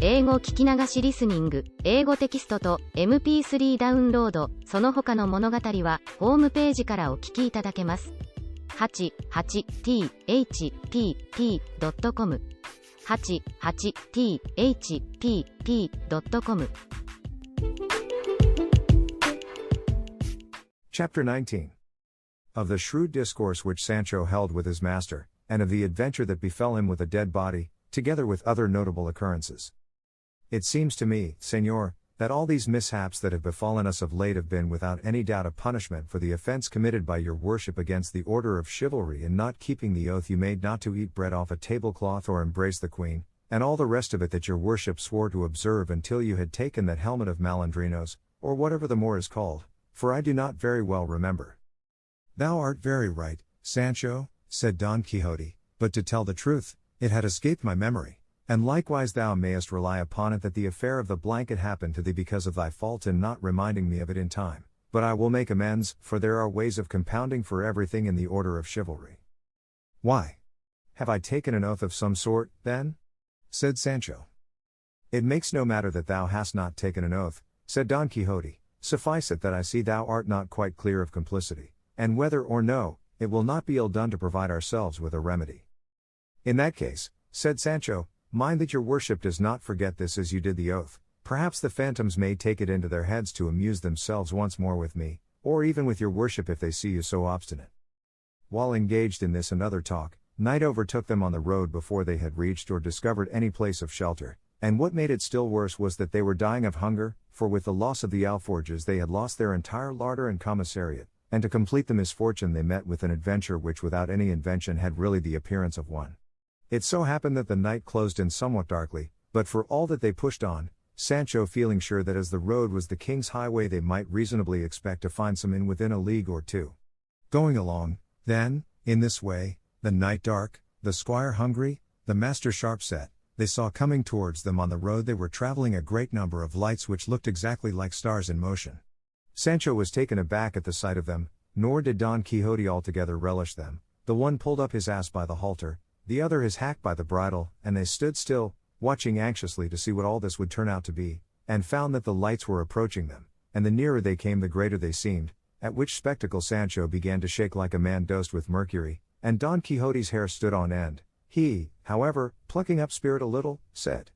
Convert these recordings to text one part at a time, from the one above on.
英語聞き流しリスニング、英語テキストと MP3 ダウンロード、その他の物語はホームページからお聞きいただけます。88thpp.com 88thpp.com Chapter 19. Of the shrewd discourse which Sancho held with his master, and of the adventure that befell him with a dead body, together with other notable occurrences. It seems to me, Señor, that all these mishaps that have befallen us of late have been without any doubt a punishment for the offense committed by your worship against the order of chivalry in not keeping the oath you made not to eat bread off a tablecloth or embrace the queen, and all the rest of it that your worship swore to observe until you had taken that helmet of Malandrinos, or whatever the more is called, for I do not very well remember. Thou art very right, Sancho, said Don Quixote, but to tell the truth, it had escaped my memory. And likewise thou mayest rely upon it that the affair of the blanket happened to thee because of thy fault in not reminding me of it in time, but I will make amends, for there are ways of compounding for everything in the order of chivalry. Why? Have I taken an oath of some sort, then? Said Sancho. It makes no matter that thou hast not taken an oath, said Don Quixote, suffice it that I see thou art not quite clear of complicity, and whether or no, it will not be ill done to provide ourselves with a remedy. In that case, said Sancho, mind that your worship does not forget this as you did the oath. Perhaps the phantoms may take it into their heads to amuse themselves once more with me, or even with your worship if they see you so obstinate. While engaged in this and other talk, night overtook them on the road before they had reached or discovered any place of shelter, and what made it still worse was that they were dying of hunger, for with the loss of the alforges they had lost their entire larder and commissariat, and to complete the misfortune they met with an adventure which without any invention had really the appearance of one. It so happened that the night closed in somewhat darkly, but for all that they pushed on, Sancho feeling sure that as the road was the king's highway they might reasonably expect to find some inn within a league or two. Going along, then, in this way, the night dark, the squire hungry, the master sharp set, they saw coming towards them on the road they were traveling a great number of lights which looked exactly like stars in motion. Sancho was taken aback at the sight of them, nor did Don Quixote altogether relish them. The one pulled up his ass by the halter, the other his hack by the bridle, and they stood still, watching anxiously to see what all this would turn out to be, and found that the lights were approaching them, and the nearer they came the greater they seemed, at which spectacle Sancho began to shake like a man dosed with mercury, and Don Quixote's hair stood on end. He, however, plucking up spirit a little, said,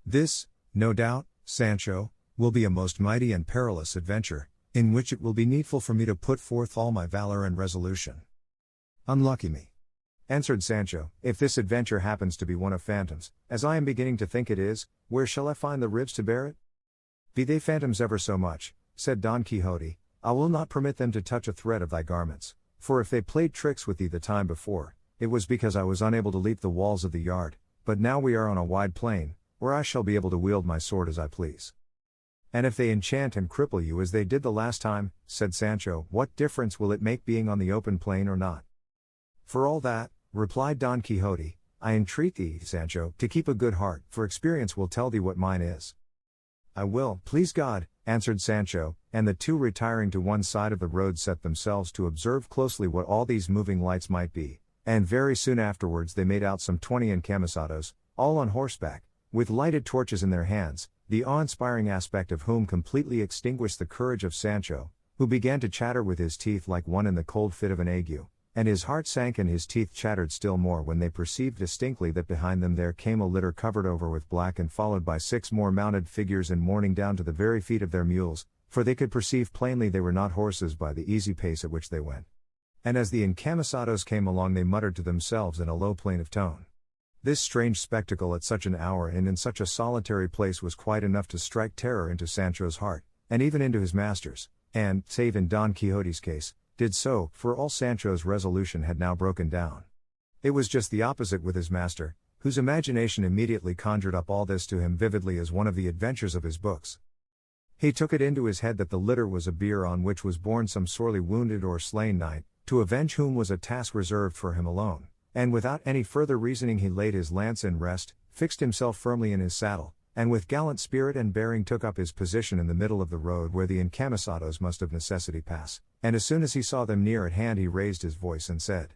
This, no doubt, Sancho, will be a most mighty and perilous adventure, in which it will be needful for me to put forth all my valor and resolution. Unlucky me, answered Sancho, if this adventure happens to be one of phantoms, as I am beginning to think it is, where shall I find the ribs to bear it? Be they phantoms ever so much, said Don Quixote, I will not permit them to touch a thread of thy garments, for if they played tricks with thee the time before, it was because I was unable to leap the walls of the yard, but now we are on a wide plain, where I shall be able to wield my sword as I please. And if they enchant and cripple you as they did the last time, said Sancho, what difference will it make being on the open plain or not? For all that, replied Don Quixote, I entreat thee, Sancho, to keep a good heart, for experience will tell thee what mine is. I will, please God, answered Sancho, and the two retiring to one side of the road set themselves to observe closely what all these moving lights might be, and very soon afterwards they made out some 20 encamisados, all on horseback, with lighted torches in their hands, the awe-inspiring aspect of whom completely extinguished the courage of Sancho, who began to chatter with his teeth like one in the cold fit of an ague. And his heart sank and his teeth chattered still more when they perceived distinctly that behind them there came a litter covered over with black and followed by 6 more mounted figures in mourning down to the very feet of their mules, for they could perceive plainly they were not horses by the easy pace at which they went. And as the encamisados came along they muttered to themselves in a low plaintive tone. This strange spectacle at such an hour and in such a solitary place was quite enough to strike terror into Sancho's heart, and even into his master's, and, save in Don Quixote's case, did so, for all Sancho's resolution had now broken down. It was just the opposite with his master, whose imagination immediately conjured up all this to him vividly as one of the adventures of his books. He took it into his head that the litter was a bier on which was borne some sorely wounded or slain knight, to avenge whom was a task reserved for him alone, and without any further reasoning he laid his lance in rest, fixed himself firmly in his saddle, and with gallant spirit and bearing took up his position in the middle of the road where the encamisados must of necessity pass, and as soon as he saw them near at hand he raised his voice and said,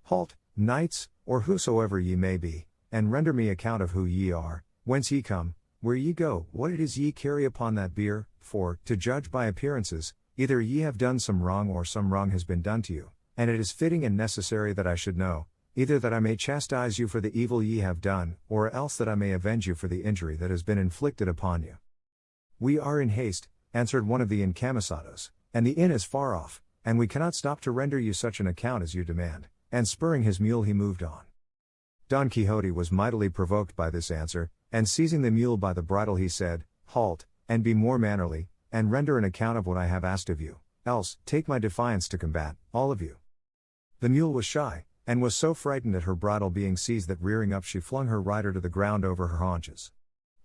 Halt, knights, or whosoever ye may be, and render me account of who ye are, Whence ye come, where ye go, what it is ye carry upon that bier, for, to judge by appearances, either ye have done some wrong or some wrong has been done to you, and it is fitting and necessary that I should know, either that I may chastise you for the evil ye have done, or else that I may avenge you for the injury that has been inflicted upon you. We are in haste, answered one of the encamisados, and the inn is far off, and we cannot stop to render you such an account as you demand, and spurring his mule he moved on. Don Quixote was mightily provoked by this answer, and seizing the mule by the bridle he said, Halt, and be more mannerly, and render an account of what I have asked of you, else, take my defiance to combat, all of you. The mule was shy, and was so frightened at her bridle being seized that rearing up she flung her rider to the ground over her haunches.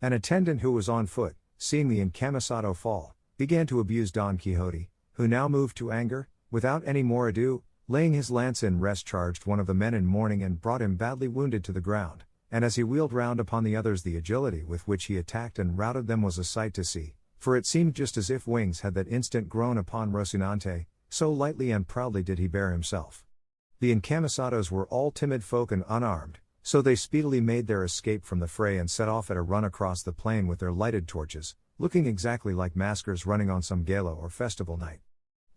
An attendant who was on foot, seeing the encamisado fall, began to abuse Don Quixote, who now moved to anger, without any more ado, laying his lance in rest charged one of the men in mourning and brought him badly wounded to the ground, and as he wheeled round upon the others the agility with which he attacked and routed them was a sight to see, for it seemed just as if wings had that instant grown upon Rocinante, so lightly and proudly did he bear himself. The encamisados were all timid folk and unarmed, so they speedily made their escape from the fray and set off at a run across the plain with their lighted torches, looking exactly like maskers running on some gala or festival night.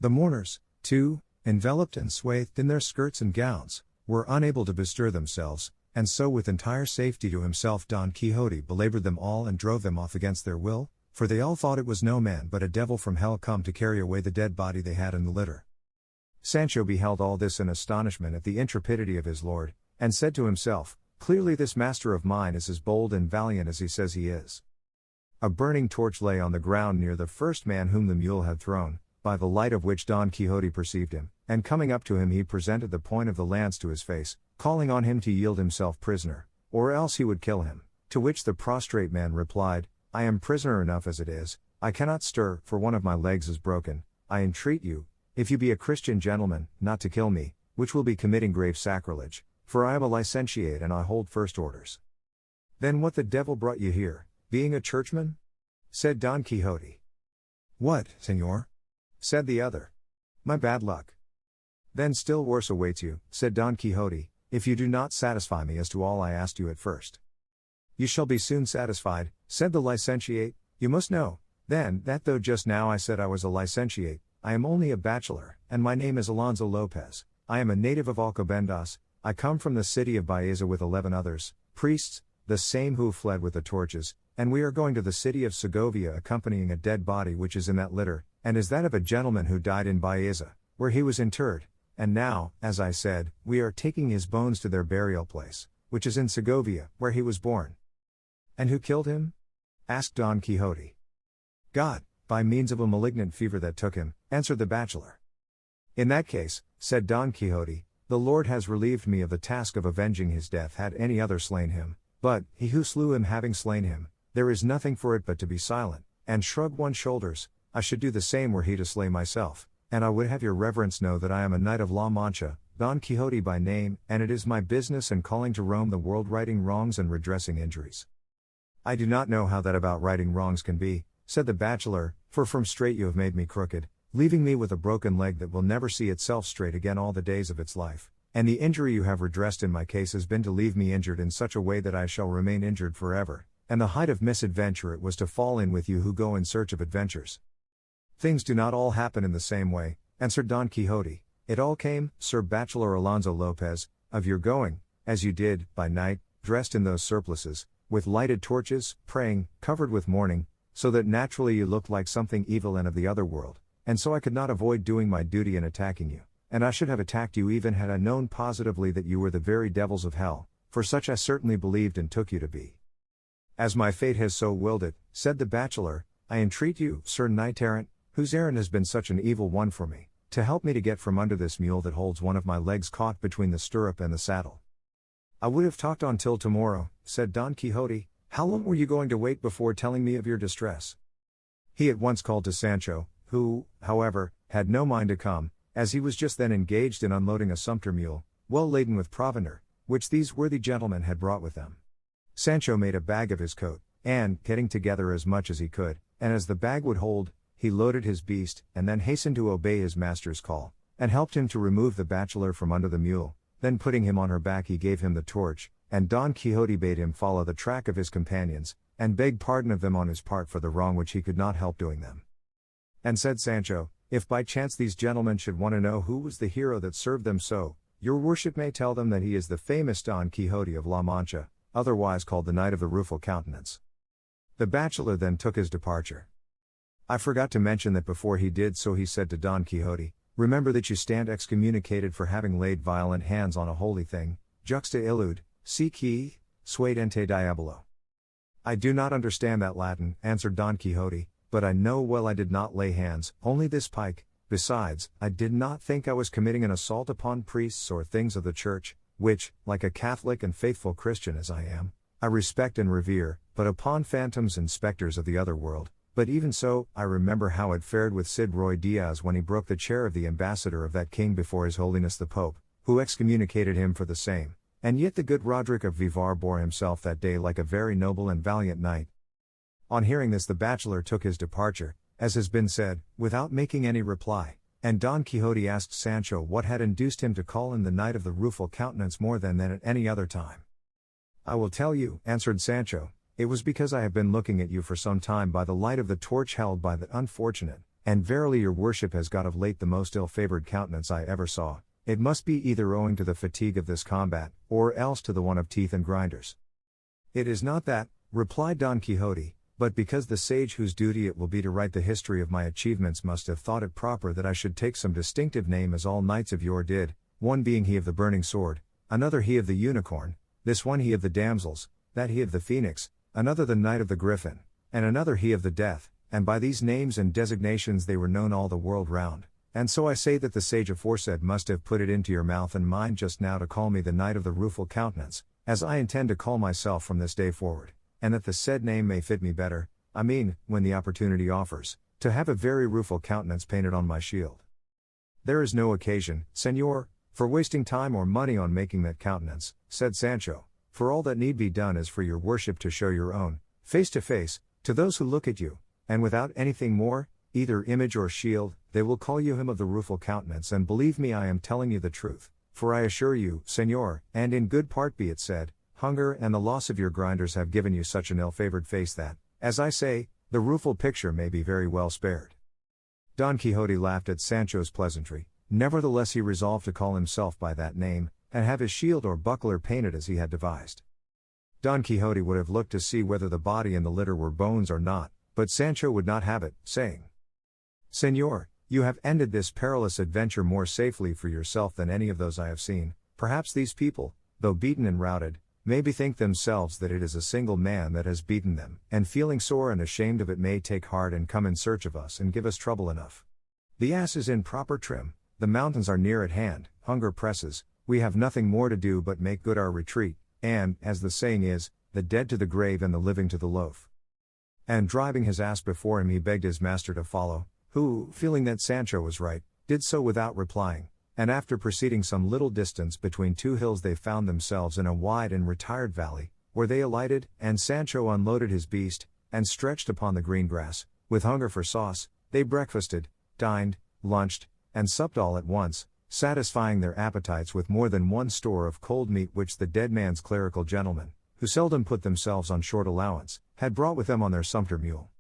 The mourners, too, enveloped and swathed in their skirts and gowns, were unable to bestir themselves, and so with entire safety to himself Don Quixote belabored them all and drove them off against their will, for they all thought it was no man but a devil from hell come to carry away the dead body they had in the litter. Sancho beheld all this in astonishment at the intrepidity of his lord, and said to himself, Clearly this master of mine is as bold and valiant as he says he is. A burning torch lay on the ground near the first man whom the mule had thrown, by the light of which Don Quixote perceived him, and coming up to him he presented the point of the lance to his face, calling on him to yield himself prisoner, or else he would kill him, to which the prostrate man replied, I am prisoner enough as it is, I cannot stir, for one of my legs is broken, I entreat you, if you be a Christian gentleman, not to kill me, which will be committing grave sacrilege, for I am a licentiate and I hold first orders. Then what the devil brought you here, being a churchman? Said Don Quixote. What, señor? Said the other. My bad luck. Then still worse awaits you, said Don Quixote, if you do not satisfy me as to all I asked you at first. You shall be soon satisfied, said the licentiate. You must know, then, that though just now I said I was a licentiate, I am only a bachelor, and my name is Alonso Lopez. I am a native of Alcobendas. I come from the city of Baeza with 11 others, priests, the same who fled with the torches, and we are going to the city of Segovia accompanying a dead body which is in that litter, and is that of a gentleman who died in Baeza, where he was interred, and now, as I said, we are taking his bones to their burial place, which is in Segovia, where he was born. And who killed him? Asked Don Quixote. God, by means of a malignant fever that took him, answered the bachelor. In that case, said Don Quixote, the Lord has relieved me of the task of avenging his death had any other slain him, but, he who slew him having slain him, there is nothing for it but to be silent, and shrug one's shoulders. I should do the same were he to slay myself, and I would have your reverence know that I am a knight of La Mancha, Don Quixote by name, and it is my business and calling to roam the world righting wrongs and redressing injuries. I do not know how that about righting wrongs can be, said the bachelor, for from straight you have made me crooked, leaving me with a broken leg that will never see itself straight again all the days of its life, and the injury you have redressed in my case has been to leave me injured in such a way that I shall remain injured forever, and the height of misadventure it was to fall in with you who go in search of adventures. Things do not all happen in the same way, answered Don Quixote. It all came, Sir Bachelor Alonso Lopez, of your going, as you did, by night, dressed in those surplices, with lighted torches, praying, covered with mourning, so that naturally you looked like something evil and of the other world, and so I could not avoid doing my duty in attacking you, and I should have attacked you even had I known positively that you were the very devils of hell, for such I certainly believed and took you to be. As my fate has so willed it, said the bachelor, I entreat you, Sir Knight-errant, whose errand has been such an evil one for me, to help me to get from under this mule that holds one of my legs caught between the stirrup and the saddle. I would have talked on till tomorrow, said Don Quixote. How long were you going to wait before telling me of your distress? He at once called to Sancho, who, however, had no mind to come, as he was just then engaged in unloading a sumpter mule, well laden with provender, which these worthy gentlemen had brought with them. Sancho made a bag of his coat, and, getting together as much as he could, and as the bag would hold, he loaded his beast, and then hastened to obey his master's call, and helped him to remove the bachelor from under the mule. Then putting him on her back he gave him the torch, and Don Quixote bade him follow the track of his companions, and beg pardon of them on his part for the wrong which he could not help doing them. And said Sancho, if by chance these gentlemen should want to know who was the hero that served them so, your worship may tell them that he is the famous Don Quixote of La Mancha, otherwise called the Knight of the Rueful Countenance. The bachelor then took his departure. I forgot to mention that before he did so he said to Don Quixote, remember that you stand excommunicated for having laid violent hands on a holy thing, juxta illud, si qui, suade ente diabolo. I do not understand that Latin, answered Don Quixote, but I know well I did not lay hands, only this pike. Besides, I did not think I was committing an assault upon priests or things of the church, which, like a Catholic and faithful Christian as I am, I respect and revere, but upon phantoms and specters of the other world. But even so, I remember how it fared with Cid Roy Diaz when he broke the chair of the ambassador of that king before his holiness the Pope, who excommunicated him for the same, and yet the good Roderick of Vivar bore himself that day like a very noble and valiant knight. On hearing this the bachelor took his departure, as has been said, without making any reply, and Don Quixote asked Sancho what had induced him to call him the Knight of the Rueful Countenance more than at any other time. I will tell you, answered Sancho, it was because I have been looking at you for some time by the light of the torch held by that unfortunate, and verily your worship has got of late the most ill-favoured countenance I ever saw. It must be either owing to the fatigue of this combat, or else to the want of teeth and grinders. It is not that, replied Don Quixote, but because the sage whose duty it will be to write the history of my achievements must have thought it proper that I should take some distinctive name as all knights of yore did, one being he of the burning sword, another he of the unicorn, this one he of the damsels, that he of the phoenix, another the knight of the griffin, and another he of the death, and by these names and designations they were known all the world round, and so I say that the sage aforesaid must have put it into your mouth and mine just now to call me the Knight of the Rueful Countenance, as I intend to call myself from this day forward, and that the said name may fit me better, I mean, when the opportunity offers, to have a very rueful countenance painted on my shield. There is no occasion, Señor, for wasting time or money on making that countenance, said Sancho, for all that need be done is for your worship to show your own, face to face, to those who look at you, and without anything more, either image or shield, they will call you him of the rueful countenance, and believe me I am telling you the truth, for I assure you, Señor, and in good part be it said, hunger and the loss of your grinders have given you such an ill-favoured face that, as I say, the rueful picture may be very well spared. Don Quixote laughed at Sancho's pleasantry, nevertheless he resolved to call himself by that name, and have his shield or buckler painted as he had devised. Don Quixote would have looked to see whether the body in the litter were bones or not, but Sancho would not have it, saying, Señor, you have ended this perilous adventure more safely for yourself than any of those I have seen. Perhaps these people, though beaten and routed, may bethink themselves that it is a single man that has beaten them, and feeling sore and ashamed of it may take heart and come in search of us and give us trouble enough. The ass is in proper trim, the mountains are near at hand, hunger presses, we have nothing more to do but make good our retreat, and, as the saying is, the dead to the grave and the living to the loaf. And driving his ass before him he begged his master to follow, who, feeling that Sancho was right, did so without replying, and after proceeding some little distance between two hills they found themselves in a wide and retired valley, where they alighted, and Sancho unloaded his beast, and stretched upon the green grass, with hunger for sauce, they breakfasted, dined, lunched, and supped all at once, satisfying their appetites with more than one store of cold meat which the dead man's clerical gentlemen, who seldom put themselves on short allowance, had brought with them on their sumpter mule.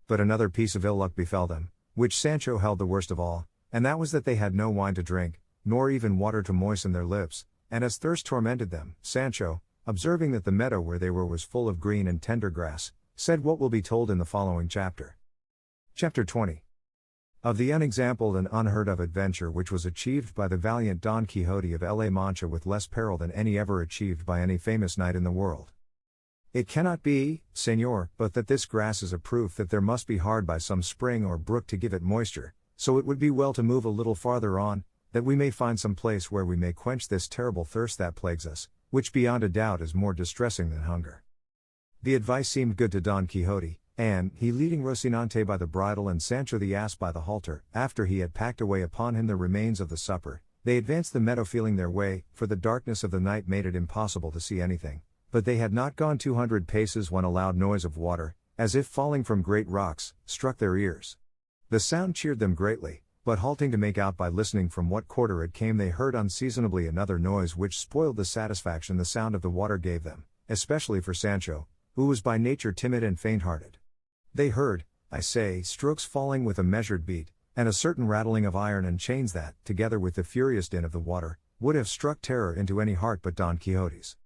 But another piece of ill luck befell them, which Sancho held the worst of all, and that was that they had no wine to drink, nor even water to moisten their lips, and as thirst tormented them, Sancho, observing that the meadow where they were was full of green and tender grass, said what will be told in the following chapter. Chapter 20. Of the unexampled and unheard of adventure which was achieved by the valiant Don Quixote of La Mancha with less peril than any ever achieved by any famous knight in the world. It cannot be, Señor, but that this grass is a proof that there must be hard by some spring or brook to give it moisture, so it would be well to move a little farther on, that we may find some place where we may quench this terrible thirst that plagues us, which beyond a doubt is more distressing than hunger. The advice seemed good to Don Quixote, and, he leading Rocinante by the bridle and Sancho the ass by the halter, after he had packed away upon him the remains of the supper, they advanced the meadow feeling their way, for the darkness of the night made it impossible to see anything, but they had not gone 200 paces when a loud noise of water, as if falling from great rocks, struck their ears. The sound cheered them greatly, but halting to make out by listening from what quarter it came, they heard unseasonably another noise which spoiled the satisfaction the sound of the water gave them, especially for Sancho, who was by nature timid and faint-hearted. They heard, I say, strokes falling with a measured beat, and a certain rattling of iron and chains that, together with the furious din of the water, would have struck terror into any heart but Don Quixote's.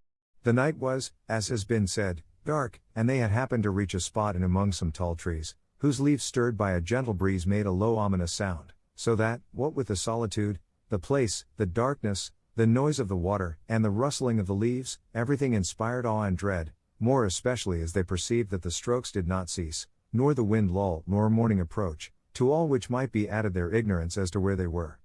The night was, as has been said, dark, and they had happened to reach a spot in among some tall trees, whose leaves stirred by a gentle breeze made a low ominous sound, so that, what with the solitude, the place, the darkness, the noise of the water, and the rustling of the leaves, everything inspired awe and dread, more especially as they perceived that the strokes did not cease, nor the wind lull, nor morning approach, to all which might be added their ignorance as to where they were.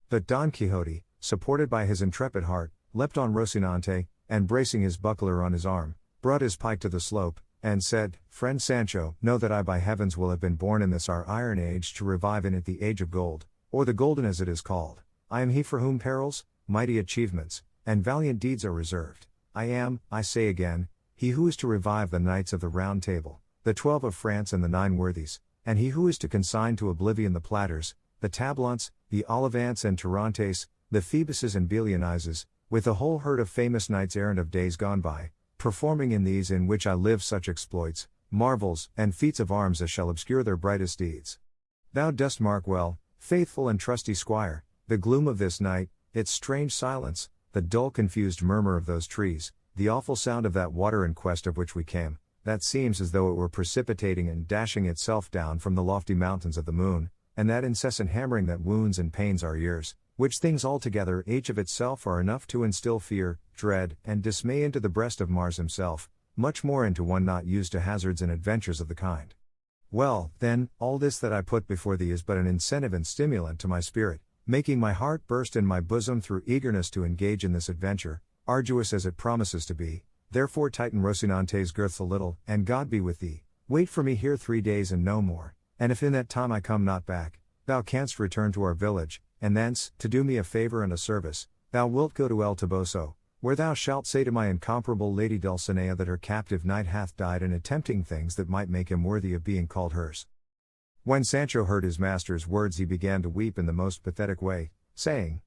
But Don Quixote, supported by his intrepid heart, leapt on Rocinante, and bracing his buckler on his arm, brought his pike to the slope, and said, Friend Sancho, know that I by heavens will have been born in this our iron age to revive in it the age of gold, or the golden as it is called. I am he for whom perils, mighty achievements, and valiant deeds are reserved. I am, I say again, he who is to revive the knights of the Round Table, the 12 of France and the 9 worthies, and he who is to consign to oblivion the Platters, the Tablants, the Olivants and Tarantes, the Phoebuses and Belianises, with the whole herd of famous knights errant of days gone by, performing in these in which I live such exploits, marvels, and feats of arms as shall obscure their brightest deeds. Thou dost mark well, faithful and trusty squire, the gloom of this night, its strange silence, the dull confused murmur of those trees, the awful sound of that water in quest of which we came, that seems as though it were precipitating and dashing itself down from the lofty mountains of the moon, and that incessant hammering that wounds and pains our ears, which things altogether each of itself are enough to instill fear, dread, and dismay into the breast of Mars himself, much more into one not used to hazards and adventures of the kind. Well, then, all this that I put before thee is but an incentive and stimulant to my spirit, making my heart burst in my bosom through eagerness to engage in this adventure, arduous as it promises to be. Therefore tighten Rocinante's girths a little, and God be with thee. Wait for me here 3 days and no more, and if in that time I come not back, thou canst return to our village, and thence, to do me a favor and a service, thou wilt go to El Toboso, where thou shalt say to my incomparable lady Dulcinea that her captive knight hath died in attempting things that might make him worthy of being called hers. When Sancho heard his master's words he began to weep in the most pathetic way, saying,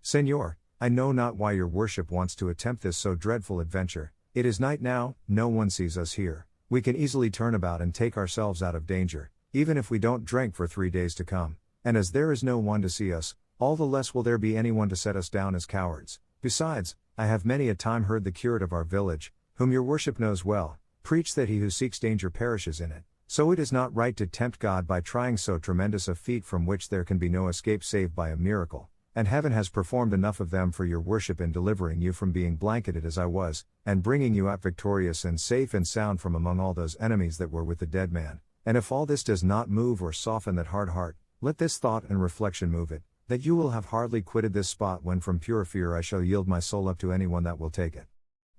Señor, I know not why your worship wants to attempt this so dreadful adventure. It is night now, no one sees us here, we can easily turn about and take ourselves out of danger, even if we don't drink for 3 days to come, and as there is no one to see us, all the less will there be anyone to set us down as cowards. Besides, I have many a time heard the curate of our village, whom your worship knows well, preach that he who seeks danger perishes in it, so it is not right to tempt God by trying so tremendous a feat from which there can be no escape save by a miracle. And heaven has performed enough of them for your worship in delivering you from being blanketed as I was, and bringing you out victorious and safe and sound from among all those enemies that were with the dead man. And if all this does not move or soften that hard heart, let this thought and reflection move it, that you will have hardly quitted this spot when from pure fear I shall yield my soul up to anyone that will take it.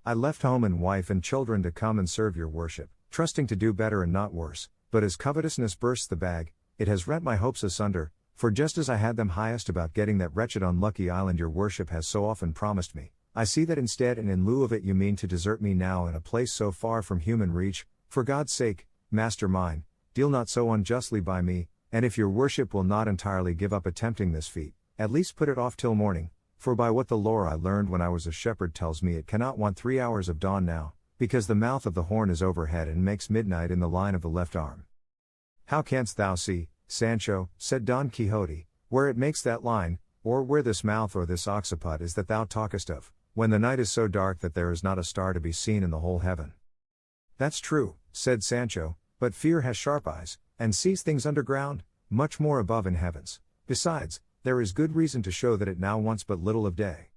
I left home and wife and children to come and serve your worship, trusting to do better and not worse, but as covetousness bursts the bag, it has rent my hopes asunder. For just as I had them highest about getting that wretched unlucky island your worship has so often promised me, I see that instead and in lieu of it you mean to desert me now in a place so far from human reach. For God's sake, master mine, deal not so unjustly by me, and if your worship will not entirely give up attempting this feat, at least put it off till morning, for by what the lore I learned when I was a shepherd tells me it cannot want 3 hours of dawn now, because the mouth of the horn is overhead and makes midnight in the line of the left arm. How canst thou see, Sancho, said Don Quixote, where it makes that line, or where this mouth or this occiput is that thou talkest of, when the night is so dark that there is not a star to be seen in the whole heaven? That's true, said Sancho, but fear has sharp eyes, and sees things underground, much more above in heavens. Besides, there is good reason to show that it now wants but little of day.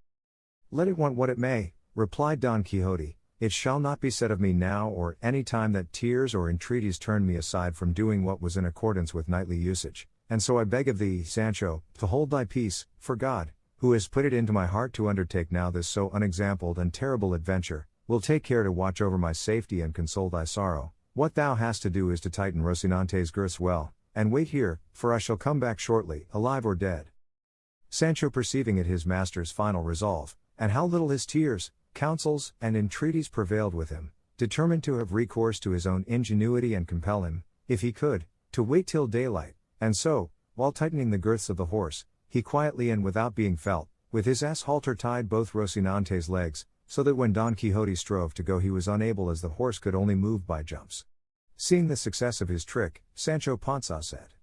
Let it want what it may, replied Don Quixote, it shall not be said of me now or any time that tears or entreaties turned me aside from doing what was in accordance with knightly usage, and so I beg of thee, Sancho, to hold thy peace, for God, who has put it into my heart to undertake now this so unexampled and terrible adventure, will take care to watch over my safety and console thy sorrow. What thou hast to do is to tighten Rocinante's girths well, and wait here, for I shall come back shortly, alive or dead. Sancho, perceiving it his master's final resolve, and how little his tears, counsels, and entreaties prevailed with him, determined to have recourse to his own ingenuity and compel him, if he could, to wait till daylight, and so, while tightening the girths of the horse, he quietly and without being felt, with his ass halter tied both Rocinante's legs, so that when Don Quixote strove to go he was unable as the horse could only move by jumps. Seeing the success of his trick, Sancho Panza said,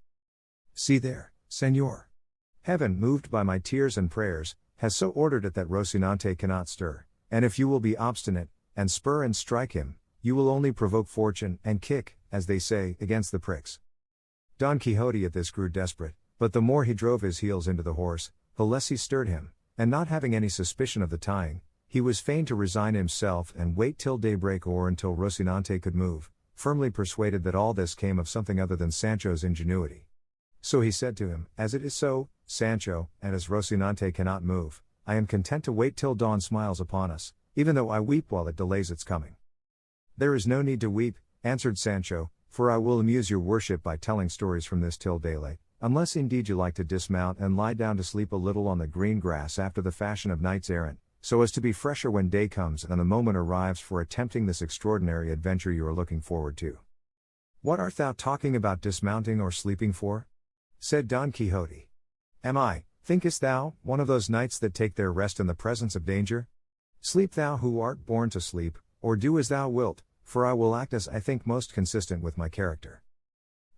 "See there, Señor. Heaven, moved by my tears and prayers, has so ordered it that Rocinante cannot stir, and if you will be obstinate, and spur and strike him, you will only provoke fortune and kick, as they say, against the pricks." Don Quixote at this grew desperate, but the more he drove his heels into the horse, the less he stirred him, and not having any suspicion of the tying, he was fain to resign himself and wait till daybreak or until Rocinante could move, firmly persuaded that all this came of something other than Sancho's ingenuity. So he said to him, "As it is so, Sancho, and as Rocinante cannot move, I am content to wait till dawn smiles upon us, even though I weep while it delays its coming." "There is no need to weep," answered Sancho, "for I will amuse your worship by telling stories from this till daylight, unless indeed you like to dismount and lie down to sleep a little on the green grass after the fashion of knights errant, so as to be fresher when day comes and the moment arrives for attempting this extraordinary adventure you are looking forward to." "What art thou talking about dismounting or sleeping for?" said Don Quixote. "Am I, thinkest thou, one of those knights that take their rest in the presence of danger? Sleep thou who art born to sleep, or do as thou wilt, for I will act as I think most consistent with my character."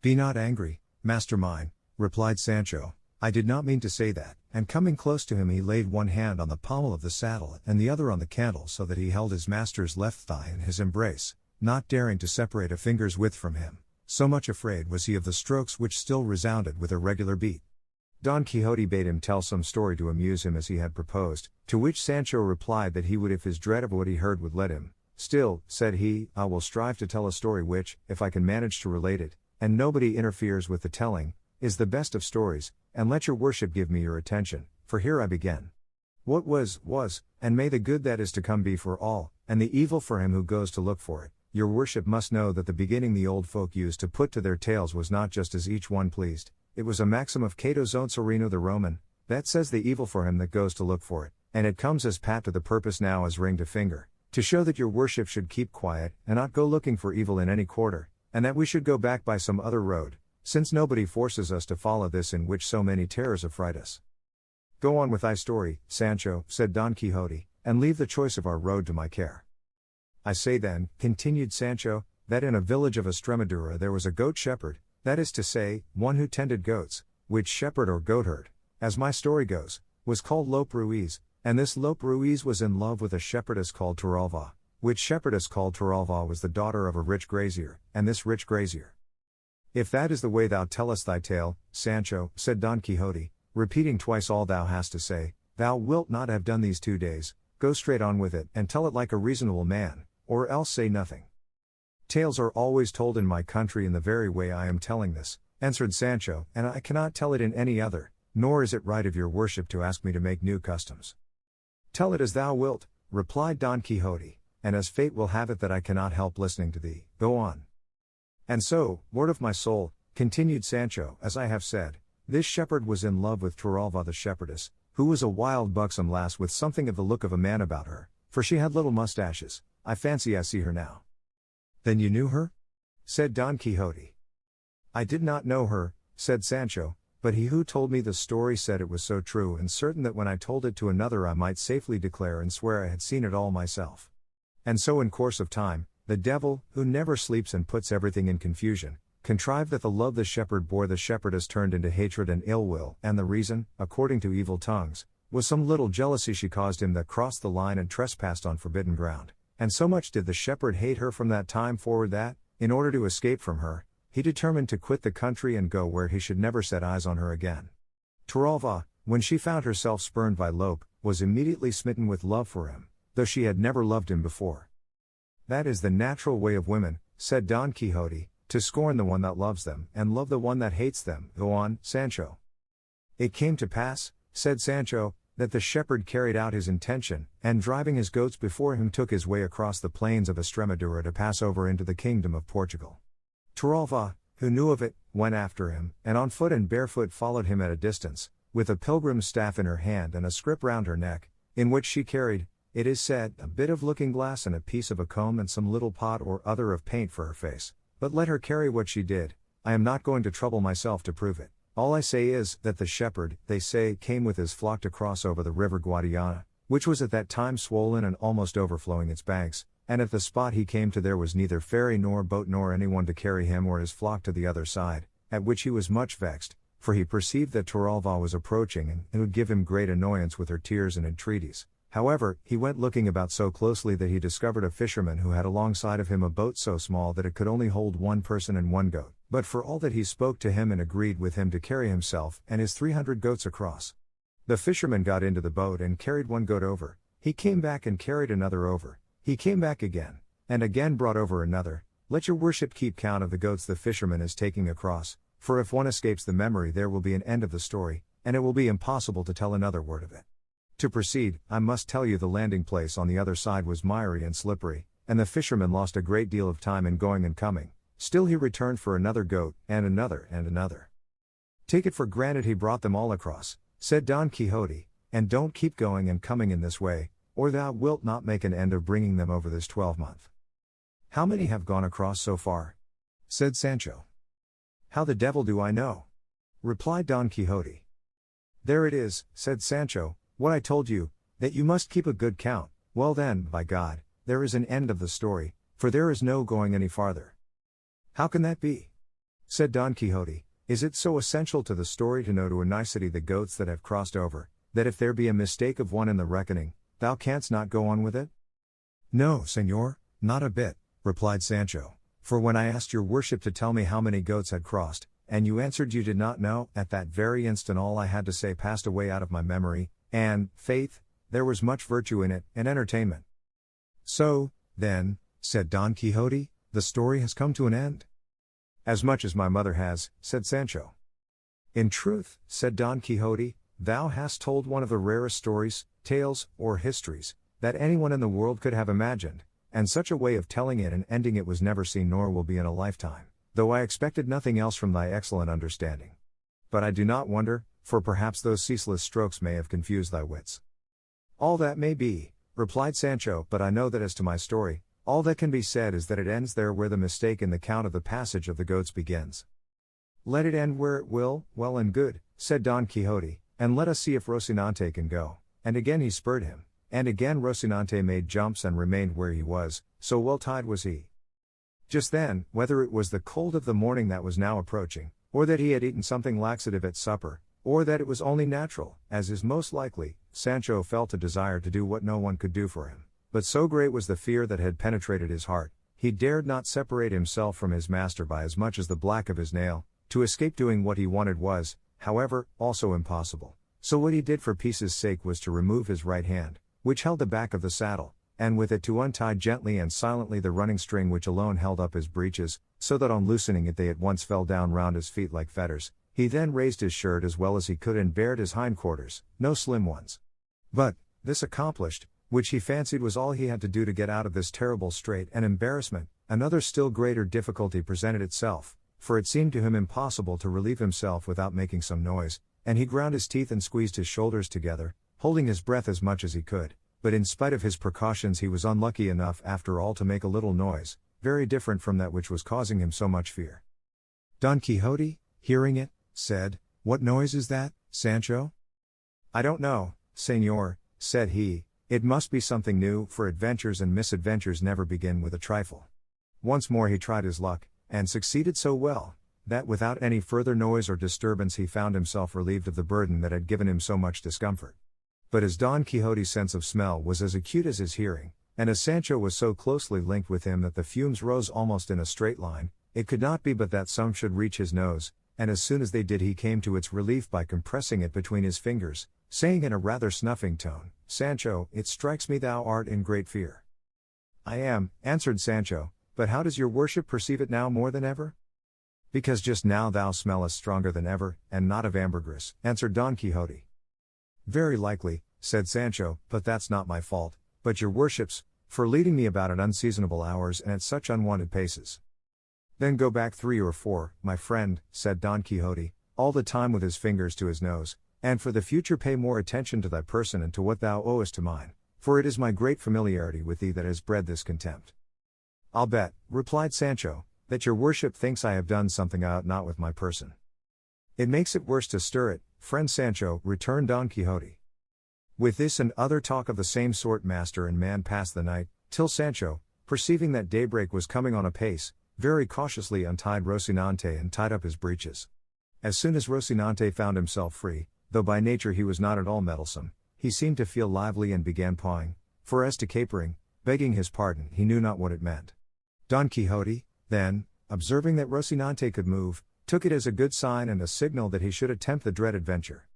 "Be not angry, master mine," replied Sancho, "I did not mean to say that," and coming close to him he laid one hand on the pommel of the saddle and the other on the cantle so that he held his master's left thigh in his embrace, not daring to separate a finger's width from him, so much afraid was he of the strokes which still resounded with a regular beat. Don Quixote bade him tell some story to amuse him as he had proposed, to which Sancho replied that he would if his dread of what he heard would let him. "Still," said he, "I will strive to tell a story which, if I can manage to relate it, and nobody interferes with the telling, is the best of stories, and let your worship give me your attention, for here I begin. What was, and may the good that is to come be for all, and the evil for him who goes to look for it. Your worship must know that the beginning the old folk used to put to their tales was not just as each one pleased, it was a maxim of Cato's own Sereno the Roman, that says the evil for him that goes to look for it, and it comes as pat to the purpose now as ring to finger, to show that your worship should keep quiet, and not go looking for evil in any quarter, and that we should go back by some other road, since nobody forces us to follow this in which so many terrors affright us." "Go on with thy story, Sancho," said Don Quixote, "and leave the choice of our road to my care." "I say then," continued Sancho, "that in a village of Estremadura there was a goat shepherd, that is to say, one who tended goats, which shepherd or goatherd, as my story goes, was called Lope Ruiz, and this Lope Ruiz was in love with a shepherdess called Torralva, which shepherdess called Torralva was the daughter of a rich grazier, and this rich grazier—" "If that is the way thou tellest thy tale, Sancho," said Don Quixote, repeating twice all thou hast to say, "thou wilt not have done these 2 days, go straight on with it and tell it like a reasonable man, or else say nothing." "Tales are always told in my country in the very way I am telling this," answered Sancho, "and I cannot tell it in any other, nor is it right of your worship to ask me to make new customs." "Tell it as thou wilt," replied Don Quixote, "and as fate will have it that I cannot help listening to thee, go on." "And so, lord of my soul," continued Sancho, "as I have said, this shepherd was in love with Torralva the shepherdess, who was a wild buxom lass with something of the look of a man about her, for she had little mustaches. I fancy I see her now." "Then you knew her?" said Don Quixote. "I did not know her," said Sancho, "but he who told me the story said it was so true and certain that when I told it to another I might safely declare and swear I had seen it all myself. And so in course of time, the devil, who never sleeps and puts everything in confusion, contrived that the love the shepherd bore the shepherdess turned into hatred and ill will, and the reason, according to evil tongues, was some little jealousy she caused him that crossed the line and trespassed on forbidden ground, and so much did the shepherd hate her from that time forward that, in order to escape from her, he determined to quit the country and go where he should never set eyes on her again. Torralva, when she found herself spurned by Lope, was immediately smitten with love for him, though she had never loved him before." "That is the natural way of women," said Don Quixote, "to scorn the one that loves them, and love the one that hates them. Go on, Sancho." "It came to pass," said Sancho, "that the shepherd carried out his intention, and driving his goats before him took his way across the plains of Estremadura to pass over into the kingdom of Portugal. Torralva, who knew of it, went after him, and on foot and barefoot followed him at a distance, with a pilgrim's staff in her hand and a scrip round her neck, in which she carried, it is said, a bit of looking glass and a piece of a comb and some little pot or other of paint for her face. But let her carry what she did, I am not going to trouble myself to prove it, All I say is, that the shepherd, they say, came with his flock to cross over the river Guadiana, which was at that time swollen and almost overflowing its banks, and at the spot he came to there was neither ferry nor boat nor anyone to carry him or his flock to the other side, at which he was much vexed, for he perceived that Toralva was approaching and it would give him great annoyance with her tears and entreaties. However, he went looking about so closely that he discovered a fisherman who had alongside of him a boat so small that it could only hold one person and one goat, but for all that he spoke to him and agreed with him to carry himself and his 300 goats across. The fisherman got into the boat and carried one goat over, he came back and carried another over, he came back again, and again brought over another. Let your worship keep count of the goats the fisherman is taking across, for if one escapes the memory there will be an end of the story, and it will be impossible to tell another word of it. To proceed, I must tell you the landing place on the other side was miry and slippery, and the fisherman lost a great deal of time in going and coming. Still he returned for another goat, and another and another. Take it for granted he brought them all across, said Don Quixote, and don't keep going and coming in this way, or thou wilt not make an end of bringing them over this 12-month. How many have gone across so far? Said Sancho. How the devil do I know? Replied Don Quixote. There it is, said Sancho, what I told you, that you must keep a good count. Well then, by God, there is an end of the story, for there is no going any farther. How can that be? Said Don Quixote. Is it so essential to the story to know to a nicety the goats that have crossed over, that if there be a mistake of one in the reckoning, thou canst not go on with it? No, señor, not a bit, replied Sancho, for when I asked your worship to tell me how many goats had crossed, and you answered you did not know, at that very instant all I had to say passed away out of my memory, and, faith, there was much virtue in it, and entertainment. So, then, said Don Quixote, the story has come to an end? As much as my mother has, said Sancho. In truth, said Don Quixote, thou hast told one of the rarest stories, tales, or histories, that anyone in the world could have imagined, and such a way of telling it and ending it was never seen nor will be in a lifetime, though I expected nothing else from thy excellent understanding. But I do not wonder, for perhaps those ceaseless strokes may have confused thy wits. All that may be, replied Sancho, but I know that as to my story, all that can be said is that it ends there where the mistake in the count of the passage of the goats begins. Let it end where it will, well and good, said Don Quixote, and let us see if Rocinante can go. And again he spurred him, and again Rocinante made jumps and remained where he was, so well tied was he. Just then, whether it was the cold of the morning that was now approaching, or that he had eaten something laxative at supper, or that it was only natural, as is most likely, Sancho felt a desire to do what no one could do for him, but so great was the fear that had penetrated his heart, he dared not separate himself from his master by as much as the black of his nail. To escape doing what he wanted was, however, also impossible, so what he did for peace's sake was to remove his right hand, which held the back of the saddle, and with it to untie gently and silently the running string which alone held up his breeches, so that on loosening it they at once fell down round his feet like fetters. He then raised his shirt as well as he could and bared his hindquarters, no slim ones. But, this accomplished, which he fancied was all he had to do to get out of this terrible strait and embarrassment, another still greater difficulty presented itself, for it seemed to him impossible to relieve himself without making some noise, and he ground his teeth and squeezed his shoulders together, holding his breath as much as he could, but in spite of his precautions he was unlucky enough after all to make a little noise, very different from that which was causing him so much fear. Don Quixote, hearing it, said, "What noise is that, Sancho?" "I don't know, señor," said he, "it must be something new, for adventures and misadventures never begin with a trifle." Once more he tried his luck, and succeeded so well, that without any further noise or disturbance he found himself relieved of the burden that had given him so much discomfort. But as Don Quixote's sense of smell was as acute as his hearing, and as Sancho was so closely linked with him that the fumes rose almost in a straight line, it could not be but that some should reach his nose, and as soon as they did he came to its relief by compressing it between his fingers, saying in a rather snuffing tone, "Sancho, it strikes me thou art in great fear." "I am," answered Sancho, "but how does your worship perceive it now more than ever?" "Because just now thou smellest stronger than ever, and not of ambergris," answered Don Quixote. "Very likely," said Sancho, "but that's not my fault, but your worship's, for leading me about at unseasonable hours and at such unwonted paces." "Then go back 3 or 4, my friend," said Don Quixote, all the time with his fingers to his nose, "and for the future pay more attention to thy person and to what thou owest to mine, for it is my great familiarity with thee that has bred this contempt." "I'll bet," replied Sancho, "that your worship thinks I have done something I ought not with my person." It makes it worse to stir it, friend Sancho, returned Don Quixote. With this and other talk of the same sort master and man passed the night, till Sancho, perceiving that daybreak was coming on apace, very cautiously untied Rocinante and tied up his breeches. As soon as Rocinante found himself free, though by nature he was not at all meddlesome, he seemed to feel lively and began pawing, for as to capering, begging his pardon, he knew not what it meant. Don Quixote, then, observing that Rocinante could move, took it as a good sign and a signal that he should attempt the dread adventure.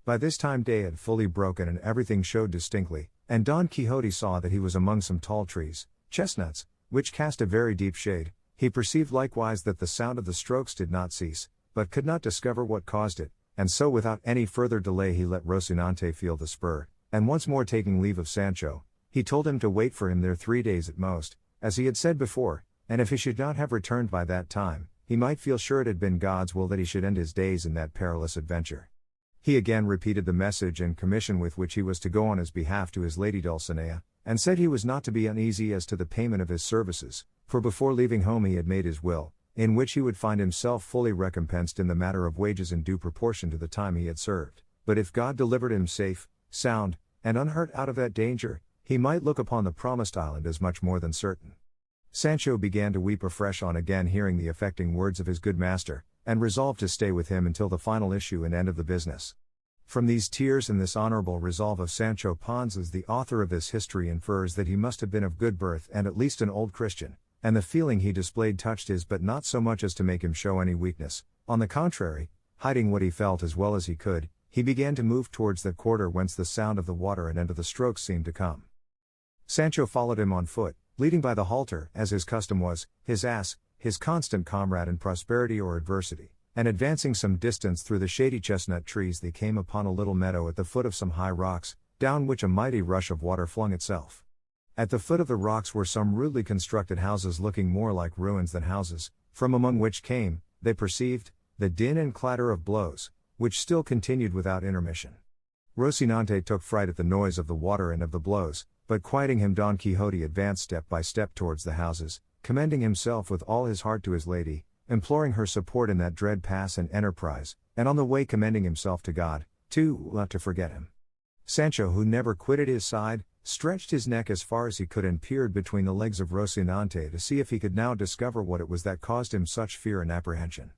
By this time day had fully broken and everything showed distinctly, and Don Quixote saw that he was among some tall trees, chestnuts, which cast a very deep shade. He perceived likewise that the sound of the strokes did not cease, but could not discover what caused it, and so without any further delay he let Rocinante feel the spur, and once more taking leave of Sancho, he told him to wait for him there 3 days at most, as he had said before, and if he should not have returned by that time, he might feel sure it had been God's will that he should end his days in that perilous adventure. He again repeated the message and commission with which he was to go on his behalf to his lady Dulcinea, and said he was not to be uneasy as to the payment of his services, for before leaving home he had made his will, in which he would find himself fully recompensed in the matter of wages in due proportion to the time he had served, but if God delivered him safe, sound, and unhurt out of that danger, he might look upon the promised island as much more than certain. Sancho began to weep afresh on again hearing the affecting words of his good master, and resolved to stay with him until the final issue and end of the business. From these tears and this honorable resolve of Sancho Panza, the author of this history infers that he must have been of good birth and at least an old Christian, and the feeling he displayed touched his but not so much as to make him show any weakness. On the contrary, hiding what he felt as well as he could, he began to move towards the quarter whence the sound of the water and end of the strokes seemed to come. Sancho followed him on foot, leading by the halter, as his custom was, his ass, his constant comrade in prosperity or adversity, and advancing some distance through the shady chestnut trees they came upon a little meadow at the foot of some high rocks, down which a mighty rush of water flung itself. At the foot of the rocks were some rudely constructed houses looking more like ruins than houses, from among which came, they perceived, the din and clatter of blows, which still continued without intermission. Rocinante took fright at the noise of the water and of the blows, but quieting him Don Quixote advanced step by step towards the houses, commending himself with all his heart to his lady, imploring her support in that dread pass and enterprise, and on the way commending himself to God, too, not to forget him. Sancho, who never quitted his side, stretched his neck as far as he could and peered between the legs of Rocinante to see if he could now discover what it was that caused him such fear and apprehension.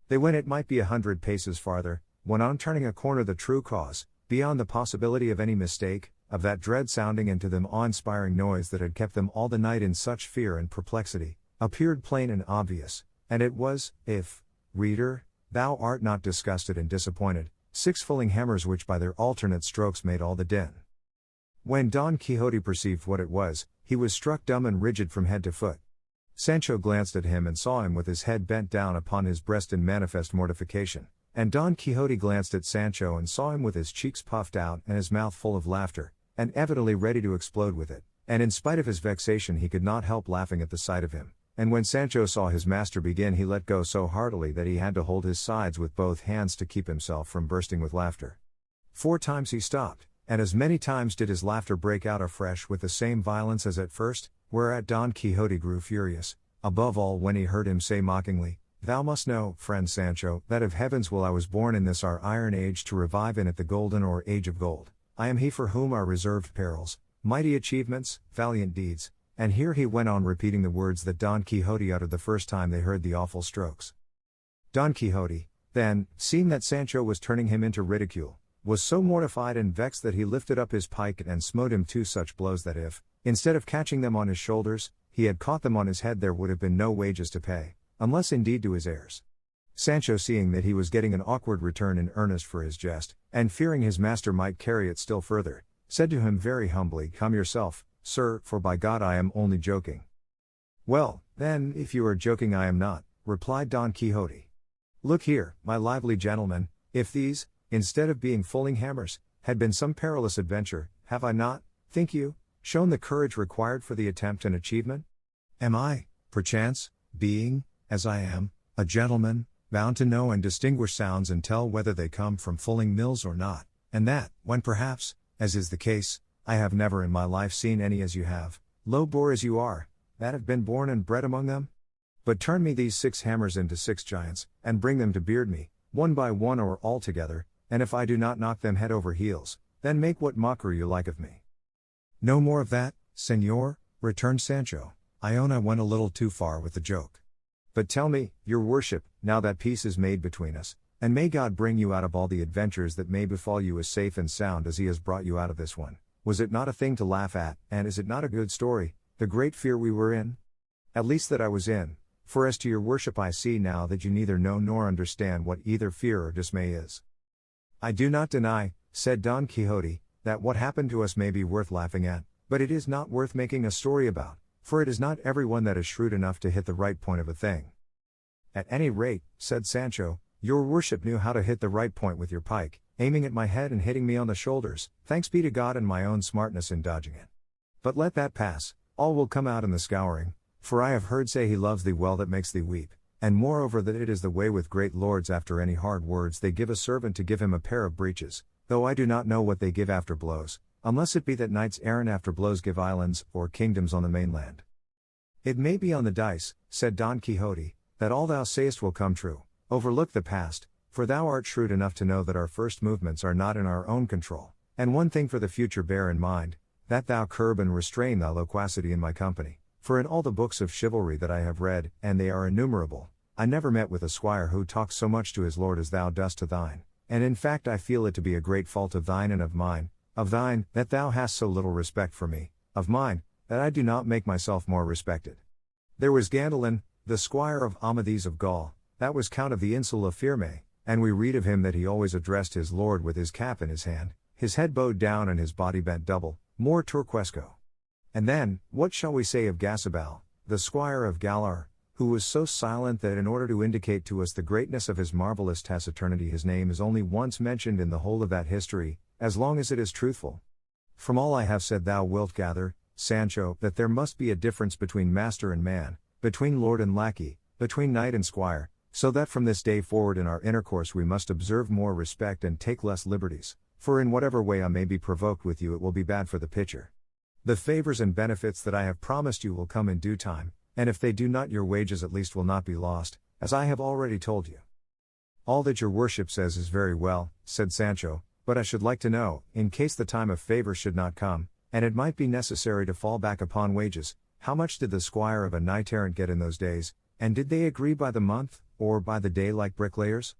They went it might be 100 paces farther, when on turning a corner the true cause, beyond the possibility of any mistake, of that dread sounding and to them awe-inspiring noise that had kept them all the night in such fear and perplexity, appeared plain and obvious, and it was, if, reader, thou art not disgusted and disappointed, 6 fulling hammers which by their alternate strokes made all the din. When Don Quixote perceived what it was, he was struck dumb and rigid from head to foot. Sancho glanced at him and saw him with his head bent down upon his breast in manifest mortification, and Don Quixote glanced at Sancho and saw him with his cheeks puffed out and his mouth full of laughter, and evidently ready to explode with it, and in spite of his vexation he could not help laughing at the sight of him, and when Sancho saw his master begin he let go so heartily that he had to hold his sides with both hands to keep himself from bursting with laughter. 4 times he stopped, and as many times did his laughter break out afresh with the same violence as at first, whereat Don Quixote grew furious, above all when he heard him say mockingly, "Thou must know, friend Sancho, that of heaven's will I was born in this our iron age to revive in it the golden or age of gold. I am he for whom are reserved perils, mighty achievements, valiant deeds," and here he went on repeating the words that Don Quixote uttered the first time they heard the awful strokes. Don Quixote, then, seeing that Sancho was turning him into ridicule, was so mortified and vexed that he lifted up his pike and smote him 2 such blows that if, instead of catching them on his shoulders, he had caught them on his head there would have been no wages to pay, unless indeed to his heirs. Sancho, seeing that he was getting an awkward return in earnest for his jest, and fearing his master might carry it still further, said to him very humbly, "Come yourself, sir, for by God I am only joking." "Well, then, if you are joking I am not," replied Don Quixote. "Look here, my lively gentleman, if these, instead of being fulling hammers, had been some perilous adventure, have I not, think you, shown the courage required for the attempt and achievement? Am I, perchance, being, as I am, a gentleman, bound to know and distinguish sounds and tell whether they come from fulling mills or not, and that, when perhaps, as is the case, I have never in my life seen any as you have, low bore as you are, that have been born and bred among them? But turn me these 6 hammers into 6 giants, and bring them to beard me, one by one or all together, and if I do not knock them head over heels, then make what mockery you like of me. No more of that, Señor, returned Sancho. I own I went a little too far with the joke. But tell me, your worship, now that peace is made between us, and may God bring you out of all the adventures that may befall you as safe and sound as he has brought you out of this one, was it not a thing to laugh at, and is it not a good story, the great fear we were in? At least that I was in, for as to your worship I see now that you neither know nor understand what either fear or dismay is. I do not deny, said Don Quixote, that what happened to us may be worth laughing at, but it is not worth making a story about, for it is not everyone that is shrewd enough to hit the right point of a thing. At any rate, said Sancho, your worship knew how to hit the right point with your pike, aiming at my head and hitting me on the shoulders, thanks be to God and my own smartness in dodging it. But let that pass, all will come out in the scouring, for I have heard say he loves thee well that makes thee weep, and moreover that it is the way with great lords after any hard words they give a servant to give him a pair of breeches, though I do not know what they give after blows, unless it be that knights errant after blows give islands or kingdoms on the mainland. It may be on the dice, said Don Quixote, that all thou sayest will come true. Overlook the past, for thou art shrewd enough to know that our first movements are not in our own control, and one thing for the future bear in mind, that thou curb and restrain thy loquacity in my company, for in all the books of chivalry that I have read, and they are innumerable, I never met with a squire who talks so much to his lord as thou dost to thine, and in fact I feel it to be a great fault of thine and of mine, of thine, that thou hast so little respect for me, of mine, that I do not make myself more respected. There was Gandalin, the squire of Amadis of Gaul, that was Count of the Insula Firme, and we read of him that he always addressed his lord with his cap in his hand, his head bowed down and his body bent double, more turquesco. And then, what shall we say of Gasabal, the squire of Galar, who was so silent that in order to indicate to us the greatness of his marvelous taciturnity his name is only once mentioned in the whole of that history, as long as it is truthful. From all I have said thou wilt gather, Sancho, that there must be a difference between master and man, between lord and lackey, between knight and squire, so that from this day forward in our intercourse we must observe more respect and take less liberties, for in whatever way I may be provoked with you it will be bad for the pitcher. The favors and benefits that I have promised you will come in due time, and if they do not your wages at least will not be lost, as I have already told you. All that your worship says is very well, said Sancho, but I should like to know, in case the time of favor should not come, and it might be necessary to fall back upon wages, how much did the squire of a knight-errant get in those days, and did they agree by the month, or by the day like bricklayers?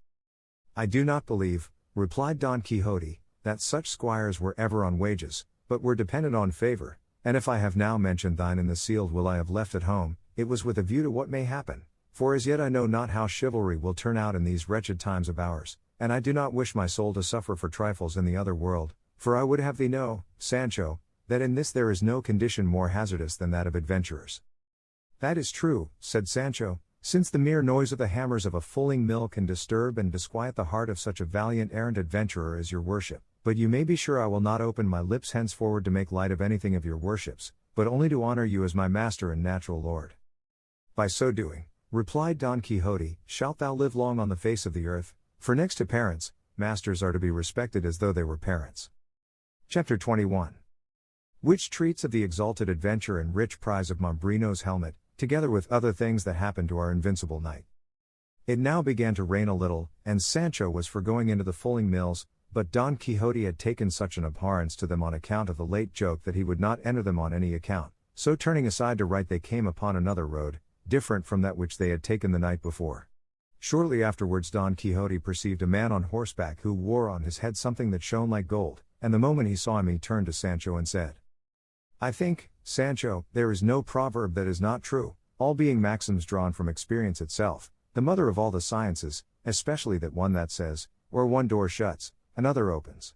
I do not believe, replied Don Quixote, that such squires were ever on wages, but were dependent on favor, and if I have now mentioned thine in the sealed will I have left at home, it was with a view to what may happen, for as yet I know not how chivalry will turn out in these wretched times of ours, and I do not wish my soul to suffer for trifles in the other world, for I would have thee know, Sancho, that in this there is no condition more hazardous than that of adventurers. That is true, said Sancho, since the mere noise of the hammers of a fulling mill can disturb and disquiet the heart of such a valiant errant adventurer as your worship, but you may be sure I will not open my lips henceforward to make light of anything of your worships, but only to honor you as my master and natural lord. By so doing, replied Don Quixote, shalt thou live long on the face of the earth, for next to parents, masters are to be respected as though they were parents. Chapter 21. Which treats of the exalted adventure and rich prize of Mambrino's helmet, together with other things that happened to our invincible knight. It now began to rain a little, and Sancho was for going into the fulling mills, but Don Quixote had taken such an abhorrence to them on account of the late joke that he would not enter them on any account, so turning aside to right they came upon another road, different from that which they had taken the night before. Shortly afterwards Don Quixote perceived a man on horseback who wore on his head something that shone like gold, and the moment he saw him he turned to Sancho and said, I think, Sancho, there is no proverb that is not true, all being maxims drawn from experience itself, the mother of all the sciences, especially that one that says, where one door shuts, another opens.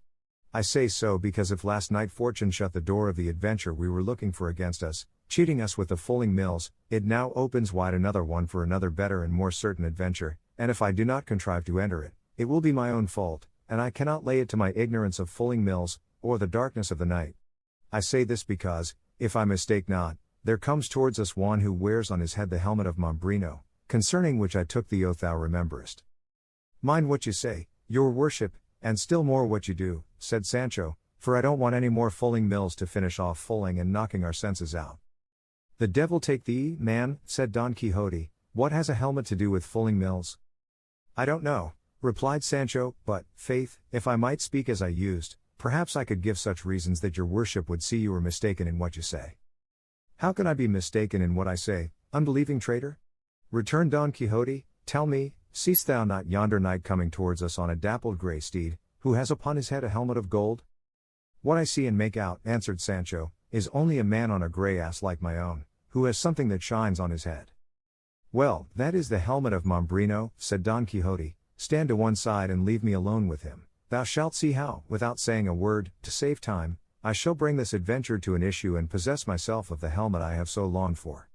I say so because if last night fortune shut the door of the adventure we were looking for against us, cheating us with the fulling mills, it now opens wide another one for another better and more certain adventure, and if I do not contrive to enter it, it will be my own fault, and I cannot lay it to my ignorance of fulling mills, or the darkness of the night. I say this because, if I mistake not, there comes towards us one who wears on his head the helmet of Mambrino, concerning which I took the oath thou rememberest. Mind what you say, your worship, and still more what you do, said Sancho, for I don't want any more fulling mills to finish off fulling and knocking our senses out. The devil take thee, man, said Don Quixote, what has a helmet to do with fulling mills? I don't know, replied Sancho, but, faith, if I might speak as I used, perhaps I could give such reasons that your worship would see you are mistaken in what you say. How can I be mistaken in what I say, unbelieving traitor? Returned Don Quixote, tell me, seest thou not yonder knight coming towards us on a dappled grey steed, who has upon his head a helmet of gold? What I see and make out, answered Sancho, is only a man on a grey ass like my own, who has something that shines on his head. Well, that is the helmet of Mambrino, said Don Quixote, stand to one side and leave me alone with him. Thou shalt see how, without saying a word, to save time, I shall bring this adventure to an issue and possess myself of the helmet I have so longed for.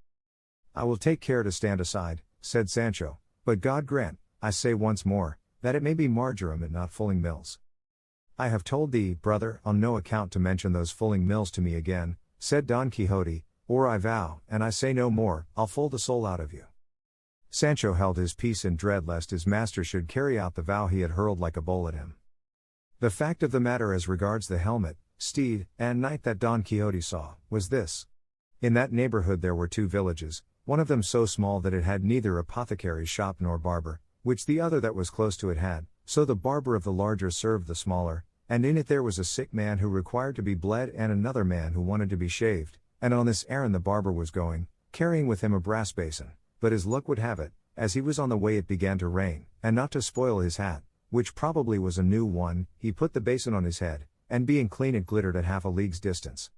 I will take care to stand aside, said Sancho, but God grant, I say once more, that it may be marjoram and not fulling mills. I have told thee, brother, on no account to mention those fulling mills to me again, said Don Quixote, or I vow, and I say no more, I'll full the soul out of you. Sancho held his peace in dread lest his master should carry out the vow he had hurled like a bull at him. The fact of the matter as regards the helmet, steed, and knight that Don Quixote saw, was this. In that neighborhood there were 2 villages, one of them so small that it had neither apothecary's shop nor barber, which the other that was close to it had, so the barber of the larger served the smaller, and in it there was a sick man who required to be bled and another man who wanted to be shaved, and on this errand the barber was going, carrying with him a brass basin, but as luck would have it, as he was on the way it began to rain, and not to spoil his hat, which probably was a new one, he put the basin on his head, and being clean it glittered at half a league's distance.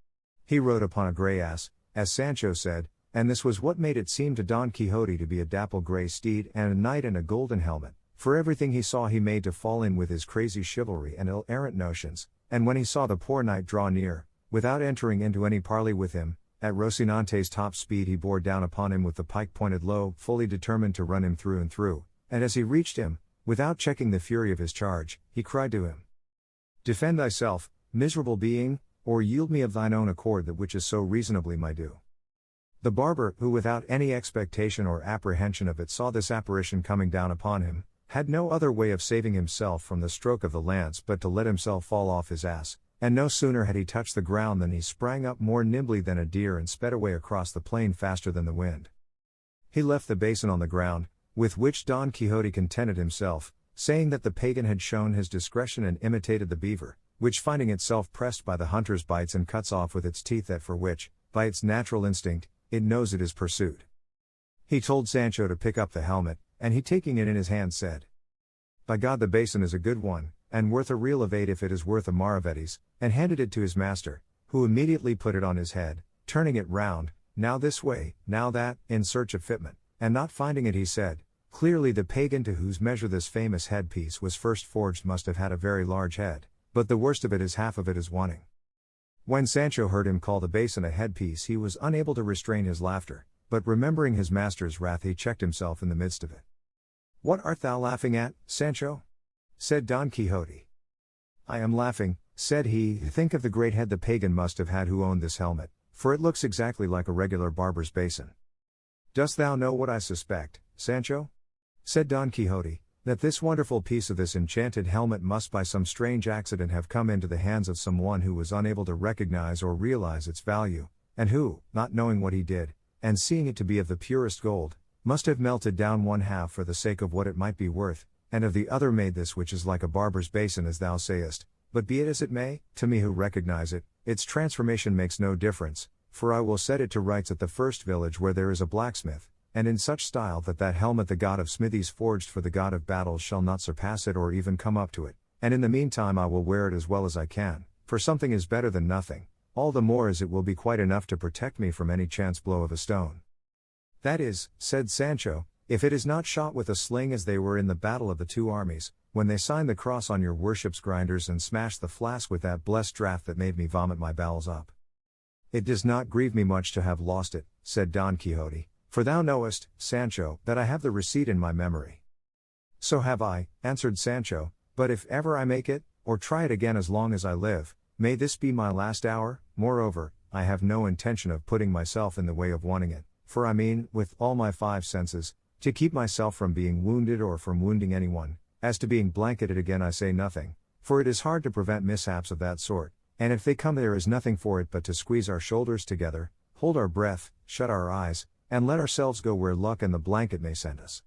He rode upon a grey ass, as Sancho said, and this was what made it seem to Don Quixote to be a dapple grey steed and a knight in a golden helmet, for everything he saw he made to fall in with his crazy chivalry and ill-errant notions, and when he saw the poor knight draw near, without entering into any parley with him, at Rocinante's top speed he bore down upon him with the pike pointed low, fully determined to run him through and through, and as he reached him, without checking the fury of his charge, he cried to him, Defend thyself, miserable being, or yield me of thine own accord that which is so reasonably my due. The barber, who without any expectation or apprehension of it saw this apparition coming down upon him, had no other way of saving himself from the stroke of the lance but to let himself fall off his ass, and no sooner had he touched the ground than he sprang up more nimbly than a deer and sped away across the plain faster than the wind. He left the basin on the ground, with which Don Quixote contented himself, saying that the pagan had shown his discretion and imitated the beaver, which finding itself pressed by the hunter's bites and cuts off with its teeth that for which, by its natural instinct, it knows it is pursued. He told Sancho to pick up the helmet, and he taking it in his hand said, By God the basin is a good one, and worth a reel of 8 if it is worth a maravedis, and handed it to his master, who immediately put it on his head, turning it round, now this way, now that, in search of fitment, and not finding it he said, Clearly the pagan to whose measure this famous headpiece was first forged must have had a very large head, but the worst of it is half of it is wanting. When Sancho heard him call the basin a headpiece he was unable to restrain his laughter, but remembering his master's wrath he checked himself in the midst of it. What art thou laughing at, Sancho? Said Don Quixote. I am laughing, said he, think of the great head the pagan must have had who owned this helmet, for it looks exactly like a regular barber's basin. Dost thou know what I suspect, Sancho? Said Don Quixote, that this wonderful piece of this enchanted helmet must by some strange accident have come into the hands of some one who was unable to recognize or realize its value, and who, not knowing what he did, and seeing it to be of the purest gold, must have melted down one half for the sake of what it might be worth, and of the other made this which is like a barber's basin as thou sayest, but be it as it may, to me who recognize it, its transformation makes no difference, for I will set it to rights at the first village where there is a blacksmith, and in such style that that helmet the god of smithies forged for the god of battles shall not surpass it or even come up to it, and in the meantime I will wear it as well as I can, for something is better than nothing, all the more as it will be quite enough to protect me from any chance blow of a stone. That is, said Sancho, if it is not shot with a sling as they were in the battle of the 2 armies, when they signed the cross on your worship's grinders and smashed the flask with that blessed draught that made me vomit my bowels up. It does not grieve me much to have lost it, said Don Quixote, for thou knowest, Sancho, that I have the receipt in my memory. So have I, answered Sancho, but if ever I make it, or try it again as long as I live, may this be my last hour. Moreover, I have no intention of putting myself in the way of wanting it, for I mean, with all my 5 senses, to keep myself from being wounded or from wounding anyone. As to being blanketed again I say nothing, for it is hard to prevent mishaps of that sort, and if they come there is nothing for it but to squeeze our shoulders together, hold our breath, shut our eyes, and let ourselves go where luck and the blanket may send us.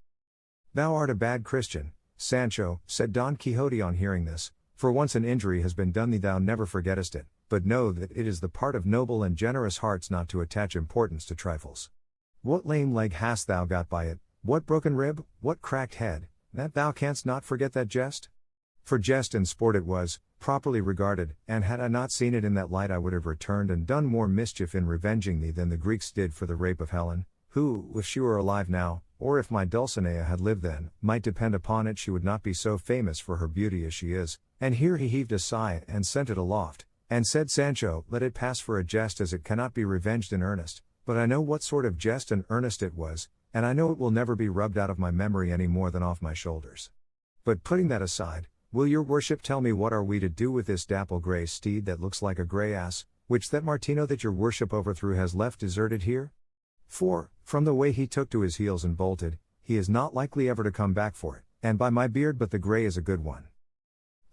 Thou art a bad Christian, Sancho, said Don Quixote on hearing this, for once an injury has been done thee thou never forgettest it, but know that it is the part of noble and generous hearts not to attach importance to trifles. What lame leg hast thou got by it, what broken rib, what cracked head, that thou canst not forget that jest? For jest and sport it was, properly regarded, and had I not seen it in that light I would have returned and done more mischief in revenging thee than the Greeks did for the rape of Helen, who, if she were alive now, or if my Dulcinea had lived then, might depend upon it she would not be so famous for her beauty as she is. And here he heaved a sigh and sent it aloft, and said, Sancho, let it pass for a jest as it cannot be revenged in earnest, but I know what sort of jest and earnest it was, and I know it will never be rubbed out of my memory any more than off my shoulders. But putting that aside, will your worship tell me what are we to do with this dapple grey steed that looks like a grey ass, which that Martino that your worship overthrew has left deserted here? For, from the way he took to his heels and bolted, he is not likely ever to come back for it, and by my beard but the grey is a good one.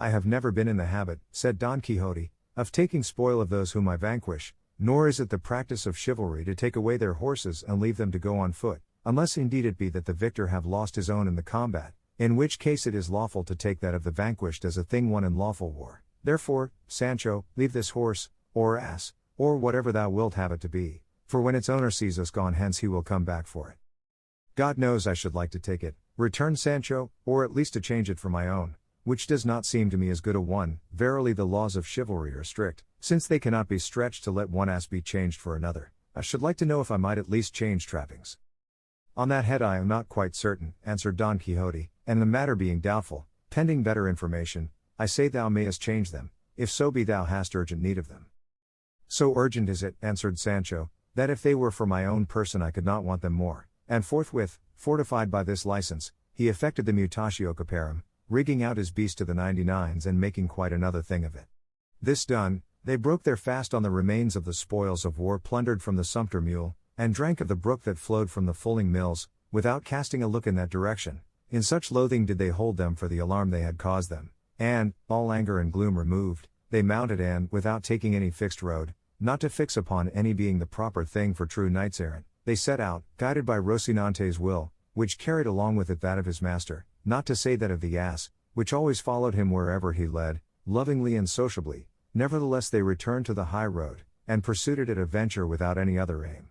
I have never been in the habit, said Don Quixote, of taking spoil of those whom I vanquish, nor is it the practice of chivalry to take away their horses and leave them to go on foot, unless indeed it be that the victor have lost his own in the combat, in which case it is lawful to take that of the vanquished as a thing won in lawful war. Therefore, Sancho, leave this horse, or ass, or whatever thou wilt have it to be, for when its owner sees us gone hence he will come back for it. God knows I should like to take it, returned Sancho, or at least to change it for my own, which does not seem to me as good a one. Verily the laws of chivalry are strict, since they cannot be stretched to let one ass be changed for another. I should like to know if I might at least change trappings. On that head I am not quite certain, answered Don Quixote, and the matter being doubtful, pending better information, I say thou mayest change them, if so be thou hast urgent need of them. So urgent is it, answered Sancho, that if they were for my own person I could not want them more, and forthwith, fortified by this license, he effected the mutatio caparum, rigging out his beast to the 99s and making quite another thing of it. This done, they broke their fast on the remains of the spoils of war plundered from the sumpter mule, and drank of the brook that flowed from the fulling mills, without casting a look in that direction. In such loathing did they hold them for the alarm they had caused them, and, all anger and gloom removed, they mounted and, without taking any fixed road, not to fix upon any being the proper thing for true knights errant, they set out, guided by Rocinante's will, which carried along with it that of his master, not to say that of the ass, which always followed him wherever he led, lovingly and sociably. Nevertheless they returned to the high road, and pursued it at a venture without any other aim.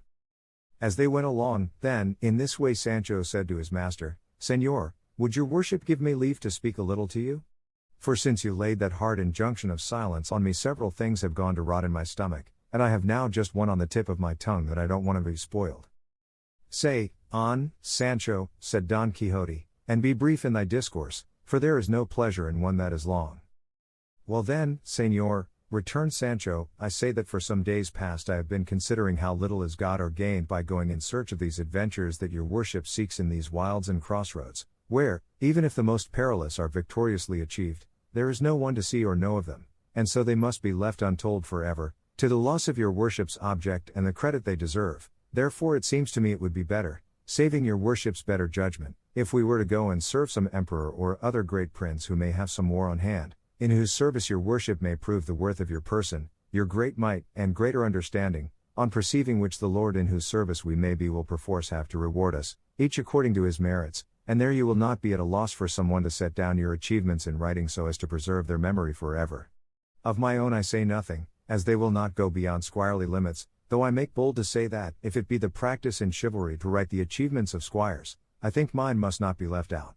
As they went along, then, in this way Sancho said to his master, Señor, would your worship give me leave to speak a little to you? For since you laid that hard injunction of silence on me several things have gone to rot in my stomach, and I have now just one on the tip of my tongue that I don't want to be spoiled. Say, on, Sancho, said Don Quixote, and be brief in thy discourse, for there is no pleasure in one that is long. Well then, Señor, returned Sancho, I say that for some days past I have been considering how little is got or gained by going in search of these adventures that your worship seeks in these wilds and crossroads, where, even if the most perilous are victoriously achieved, there is no one to see or know of them, and so they must be left untold forever, to the loss of your worship's object and the credit they deserve. Therefore it seems to me it would be better, saving your worship's better judgment, if we were to go and serve some emperor or other great prince who may have some war on hand, in whose service your worship may prove the worth of your person, your great might, and greater understanding, on perceiving which the Lord in whose service we may be will perforce have to reward us, each according to his merits, and there you will not be at a loss for someone to set down your achievements in writing so as to preserve their memory forever. Of my own I say nothing, as they will not go beyond squirely limits, though I make bold to say that, if it be the practice in chivalry to write the achievements of squires, I think mine must not be left out.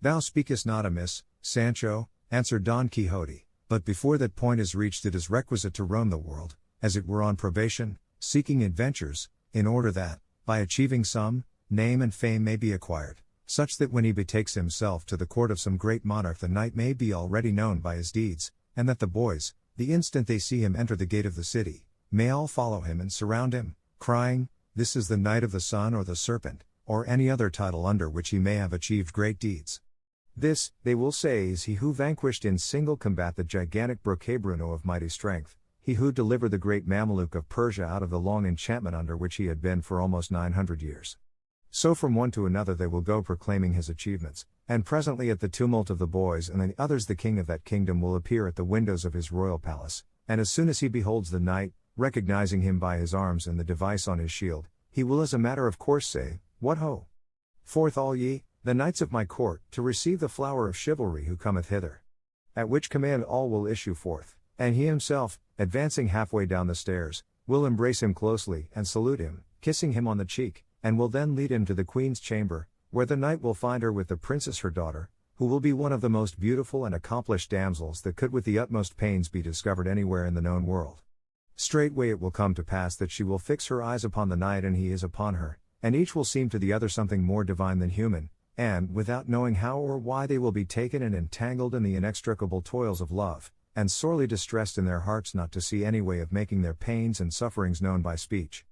Thou speakest not amiss, Sancho, answered Don Quixote, but before that point is reached it is requisite to roam the world, as it were on probation, seeking adventures, in order that, by achieving some, name and fame may be acquired, such that when he betakes himself to the court of some great monarch the knight may be already known by his deeds, and that the boys, the instant they see him enter the gate of the city, may all follow him and surround him, crying, This is the Knight of the Sun or the Serpent, or any other title under which he may have achieved great deeds. This, they will say, is he who vanquished in single combat the gigantic Brocabruno of mighty strength, he who delivered the great Mameluke of Persia out of the long enchantment under which he had been for almost 900 years. So from one to another they will go proclaiming his achievements, and presently at the tumult of the boys and the others the king of that kingdom will appear at the windows of his royal palace, and as soon as he beholds the knight, recognizing him by his arms and the device on his shield, he will as a matter of course say, What ho! Forth all ye, the knights of my court, to receive the flower of chivalry who cometh hither. At which command all will issue forth, and he himself, advancing halfway down the stairs, will embrace him closely and salute him, kissing him on the cheek, and will then lead him to the queen's chamber, where the knight will find her with the princess her daughter, who will be one of the most beautiful and accomplished damsels that could with the utmost pains be discovered anywhere in the known world. Straightway it will come to pass that she will fix her eyes upon the knight and he is upon her, and each will seem to the other something more divine than human, and, without knowing how or why, they will be taken and entangled in the inextricable toils of love, and sorely distressed in their hearts not to see any way of making their pains and sufferings known by speech.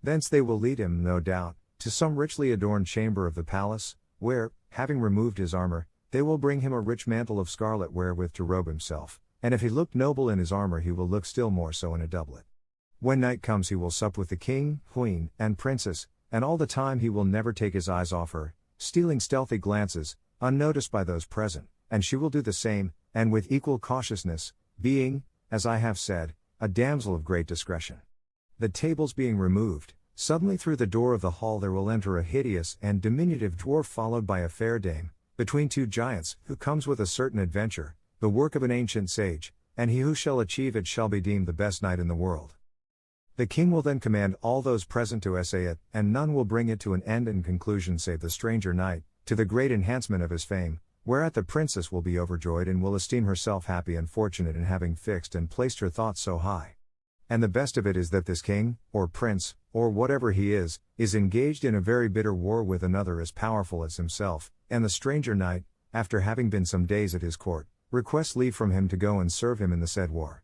Thence they will lead him, no doubt, to some richly adorned chamber of the palace, where, having removed his armor, they will bring him a rich mantle of scarlet wherewith to robe himself, and if he looked noble in his armor he will look still more so in a doublet. When night comes he will sup with the king, queen, and princess, and all the time he will never take his eyes off her, stealing stealthy glances, unnoticed by those present, and she will do the same, and with equal cautiousness, being, as I have said, a damsel of great discretion. The tables being removed, suddenly through the door of the hall there will enter a hideous and diminutive dwarf followed by a fair dame, between two giants, who comes with a certain adventure, the work of an ancient sage, and he who shall achieve it shall be deemed the best knight in the world. The king will then command all those present to essay it, and none will bring it to an end and conclusion save the stranger knight, to the great enhancement of his fame, whereat the princess will be overjoyed and will esteem herself happy and fortunate in having fixed and placed her thoughts so high. And the best of it is that this king, or prince, or whatever he is engaged in a very bitter war with another as powerful as himself, and the stranger knight, after having been some days at his court, requests leave from him to go and serve him in the said war.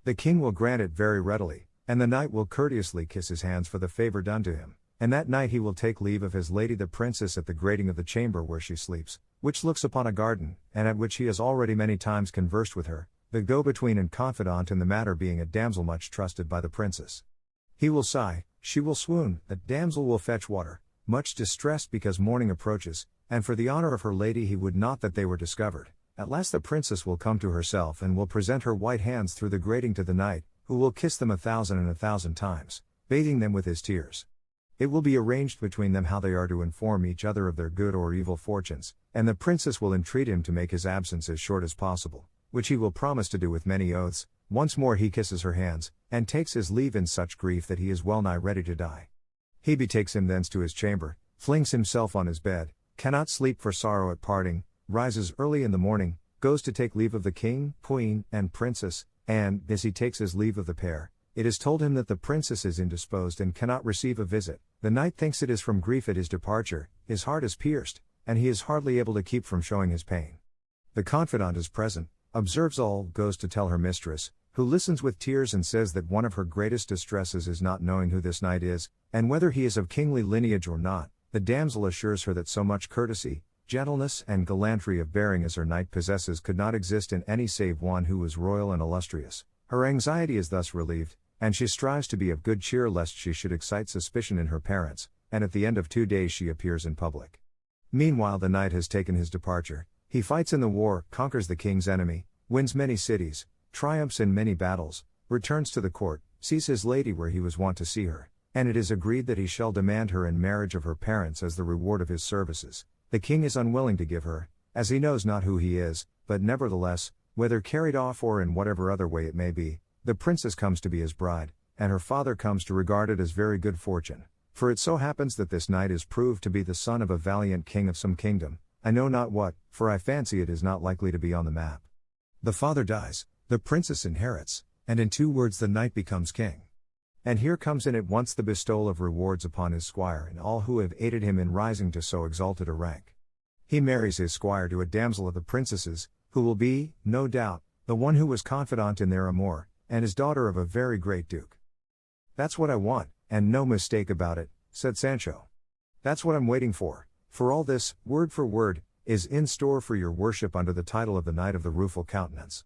The king will grant it very readily, and the knight will courteously kiss his hands for the favor done to him, and that night he will take leave of his lady the princess at the grating of the chamber where she sleeps, which looks upon a garden, and at which he has already many times conversed with her, the go-between and confidant in the matter being a damsel much trusted by the princess. He will sigh, she will swoon, the damsel will fetch water, much distressed because morning approaches, and for the honor of her lady he would not that they were discovered. At last the princess will come to herself and will present her white hands through the grating to the knight, who will kiss them 1,000 times, bathing them with his tears. It will be arranged between them how they are to inform each other of their good or evil fortunes, and the princess will entreat him to make his absence as short as possible, which he will promise to do with many oaths. Once more he kisses her hands, and takes his leave in such grief that he is well nigh ready to die. He betakes him thence to his chamber, flings himself on his bed, cannot sleep for sorrow at parting, rises early in the morning, goes to take leave of the king, queen, and princess, and, as he takes his leave of the pair, it is told him that the princess is indisposed and cannot receive a visit. The knight thinks it is from grief at his departure, his heart is pierced, and he is hardly able to keep from showing his pain. The confidant is present, observes all, goes to tell her mistress, who listens with tears and says that one of her greatest distresses is not knowing who this knight is, and whether he is of kingly lineage or not. The damsel assures her that so much courtesy, gentleness, and gallantry of bearing as her knight possesses could not exist in any save one who was royal and illustrious. Her anxiety is thus relieved, and she strives to be of good cheer lest she should excite suspicion in her parents, and at the end of 2 days she appears in public. Meanwhile the knight has taken his departure. He fights in the war, conquers the king's enemy, wins many cities, triumphs in many battles, returns to the court, sees his lady where he was wont to see her, and it is agreed that he shall demand her in marriage of her parents as the reward of his services. The king is unwilling to give her, as he knows not who he is, but nevertheless, whether carried off or in whatever other way it may be, the princess comes to be his bride, and her father comes to regard it as very good fortune, for it so happens that this knight is proved to be the son of a valiant king of some kingdom, I know not what, for I fancy it is not likely to be on the map. The father dies, the princess inherits, and in 2 words the knight becomes king. And here comes in at once the bestowal of rewards upon his squire and all who have aided him in rising to so exalted a rank. He marries his squire to a damsel of the princess's, who will be, no doubt, the one who was confidant in their amour, and is daughter of a very great duke. That's what I want, and no mistake about it, said Sancho. That's what I'm waiting for all this, word for word, is in store for your worship under the title of the Knight of the Rueful Countenance.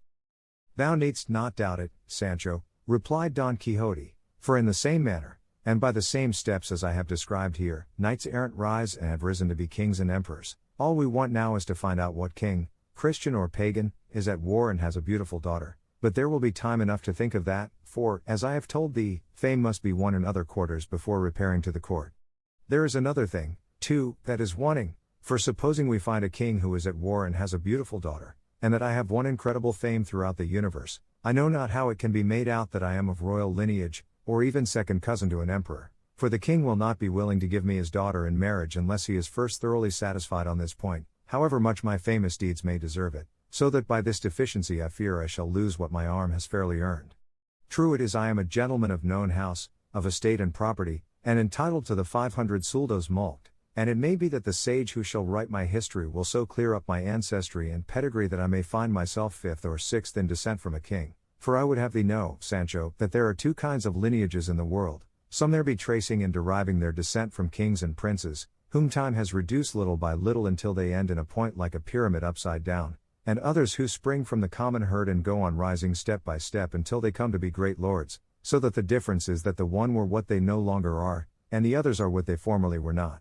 Thou needst not doubt it, Sancho, replied Don Quixote, for in the same manner, and by the same steps as I have described here, knights errant rise and have risen to be kings and emperors. All we want now is to find out what king, Christian or pagan, is at war and has a beautiful daughter, but there will be time enough to think of that, for, as I have told thee, fame must be won in other quarters before repairing to the court. There is another thing, too, that is wanting, For supposing we find a king who is at war and has a beautiful daughter, and that I have won incredible fame throughout the universe, I know not how it can be made out that I am of royal lineage, or even second cousin to an emperor. For the king will not be willing to give me his daughter in marriage unless he is first thoroughly satisfied on this point, however much my famous deeds may deserve it, so that by this deficiency I fear I shall lose what my arm has fairly earned. True it is I am a gentleman of known house, of estate and property, and entitled to the 500 soldos mulct, and it may be that the sage who shall write my history will so clear up my ancestry and pedigree that I may find myself fifth or sixth in descent from a king. For I would have thee know, Sancho, that there are two kinds of lineages in the world, some there be tracing and deriving their descent from kings and princes, whom time has reduced little by little until they end in a point like a pyramid upside down, and others who spring from the common herd and go on rising step by step until they come to be great lords, so that the difference is that the one were what they no longer are, and the others are what they formerly were not.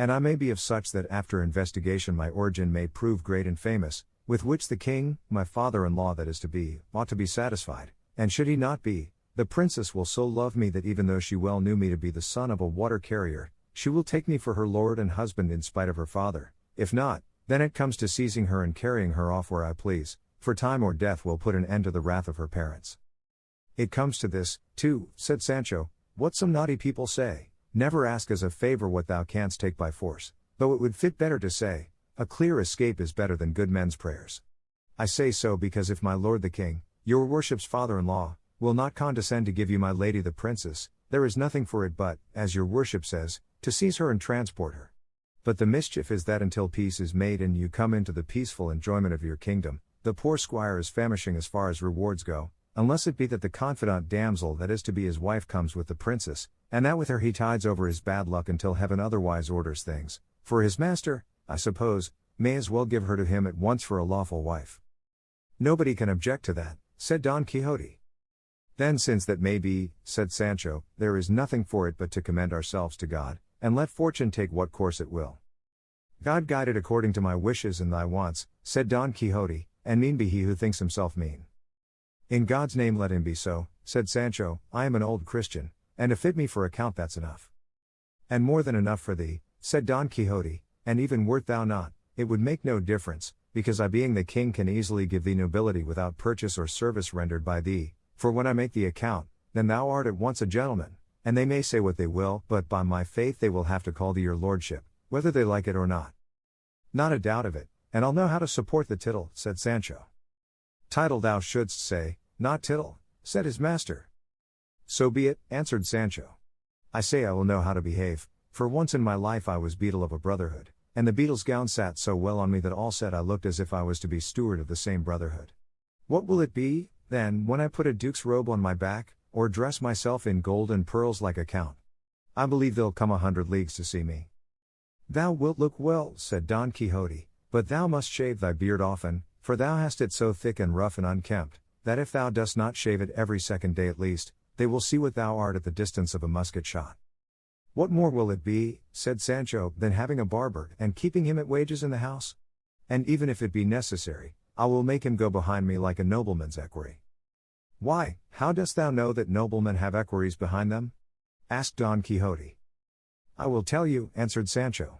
And I may be of such that after investigation my origin may prove great and famous, with which the king, my father-in-law that is to be, ought to be satisfied, and should he not be, the princess will so love me that even though she well knew me to be the son of a water carrier, she will take me for her lord and husband in spite of her father. If not, then it comes to seizing her and carrying her off where I please, for time or death will put an end to the wrath of her parents. It comes to this, too, said Sancho, what some naughty people say, never ask as a favor what thou canst take by force, though it would fit better to say, a clear escape is better than good men's prayers. I say so because if my lord the king, your worship's father-in-law, will not condescend to give you my lady the princess, there is nothing for it but, as your worship says, to seize her and transport her. But the mischief is that until peace is made and you come into the peaceful enjoyment of your kingdom, the poor squire is famishing as far as rewards go, unless it be that the confidant damsel that is to be his wife comes with the princess, and that with her he tides over his bad luck until heaven otherwise orders things, for his master, I suppose, may as well give her to him at once for a lawful wife. Nobody can object to that, said Don Quixote. Then since that may be, said Sancho, there is nothing for it but to commend ourselves to God, and let fortune take what course it will. God guide it according to my wishes and thy wants, said Don Quixote, and mean be he who thinks himself mean. In God's name let him be so, said Sancho, I am an old Christian, and to fit me for account that's enough. And more than enough for thee, said Don Quixote, and even wert thou not, it would make no difference, because I being the king can easily give thee nobility without purchase or service rendered by thee, for when I make the account, then thou art at once a gentleman, and they may say what they will, but by my faith they will have to call thee your lordship, whether they like it or not. Not a doubt of it, and I'll know how to support the tittle, said Sancho. Title thou shouldst say, not tittle, said his master. So be it, answered Sancho. I say I will know how to behave, for once in my life I was beadle of a brotherhood, and the beadle's gown sat so well on me that all said I looked as if I was to be steward of the same brotherhood. What will it be, then, when I put a duke's robe on my back, or dress myself in gold and pearls like a count? I believe they'll come 100 leagues to see me. Thou wilt look well, said Don Quixote, but thou must shave thy beard often, for thou hast it so thick and rough and unkempt, that if thou dost not shave it every second day at least, they will see what thou art at the distance of a musket shot. What more will it be, said Sancho, than having a barber, and keeping him at wages in the house? And even if it be necessary, I will make him go behind me like a nobleman's equerry. Why, how dost thou know that noblemen have equerries behind them? Asked Don Quixote. I will tell you, answered Sancho.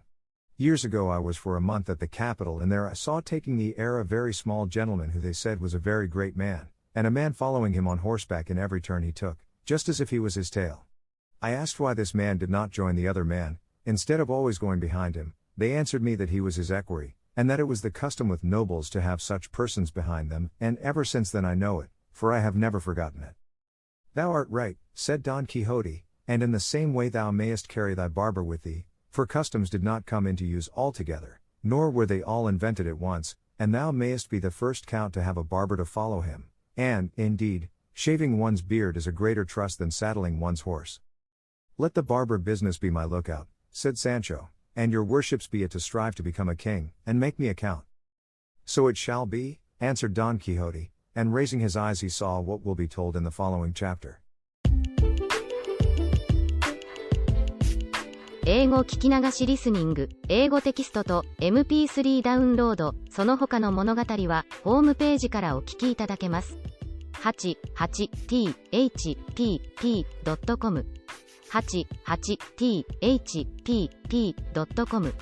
Years ago I was for a month at the capital, and there I saw taking the air a very small gentleman who they said was a very great man, and a man following him on horseback in every turn he took, just as if he was his tail. I asked why this man did not join the other man, instead of always going behind him. They answered me that he was his equerry, and that it was the custom with nobles to have such persons behind them, and ever since then I know it, for I have never forgotten it. Thou art right, said Don Quixote, and in the same way thou mayest carry thy barber with thee, for customs did not come into use altogether, nor were they all invented at once, and thou mayest be the first count to have a barber to follow him, and, indeed, shaving one's beard is a greater trust than saddling one's horse. Let the barber business be my lookout, said Sancho, and your worships be it to strive to become a king, and make me a count. So it shall be, answered Don Quixote, and raising his eyes he saw what will be told in the following chapter. 英語聞き流しリスニング、英語テキストと MP3 ダウンロード、その他の物語はホームページからお聞きいただけます。88thpp.com 88thpp.com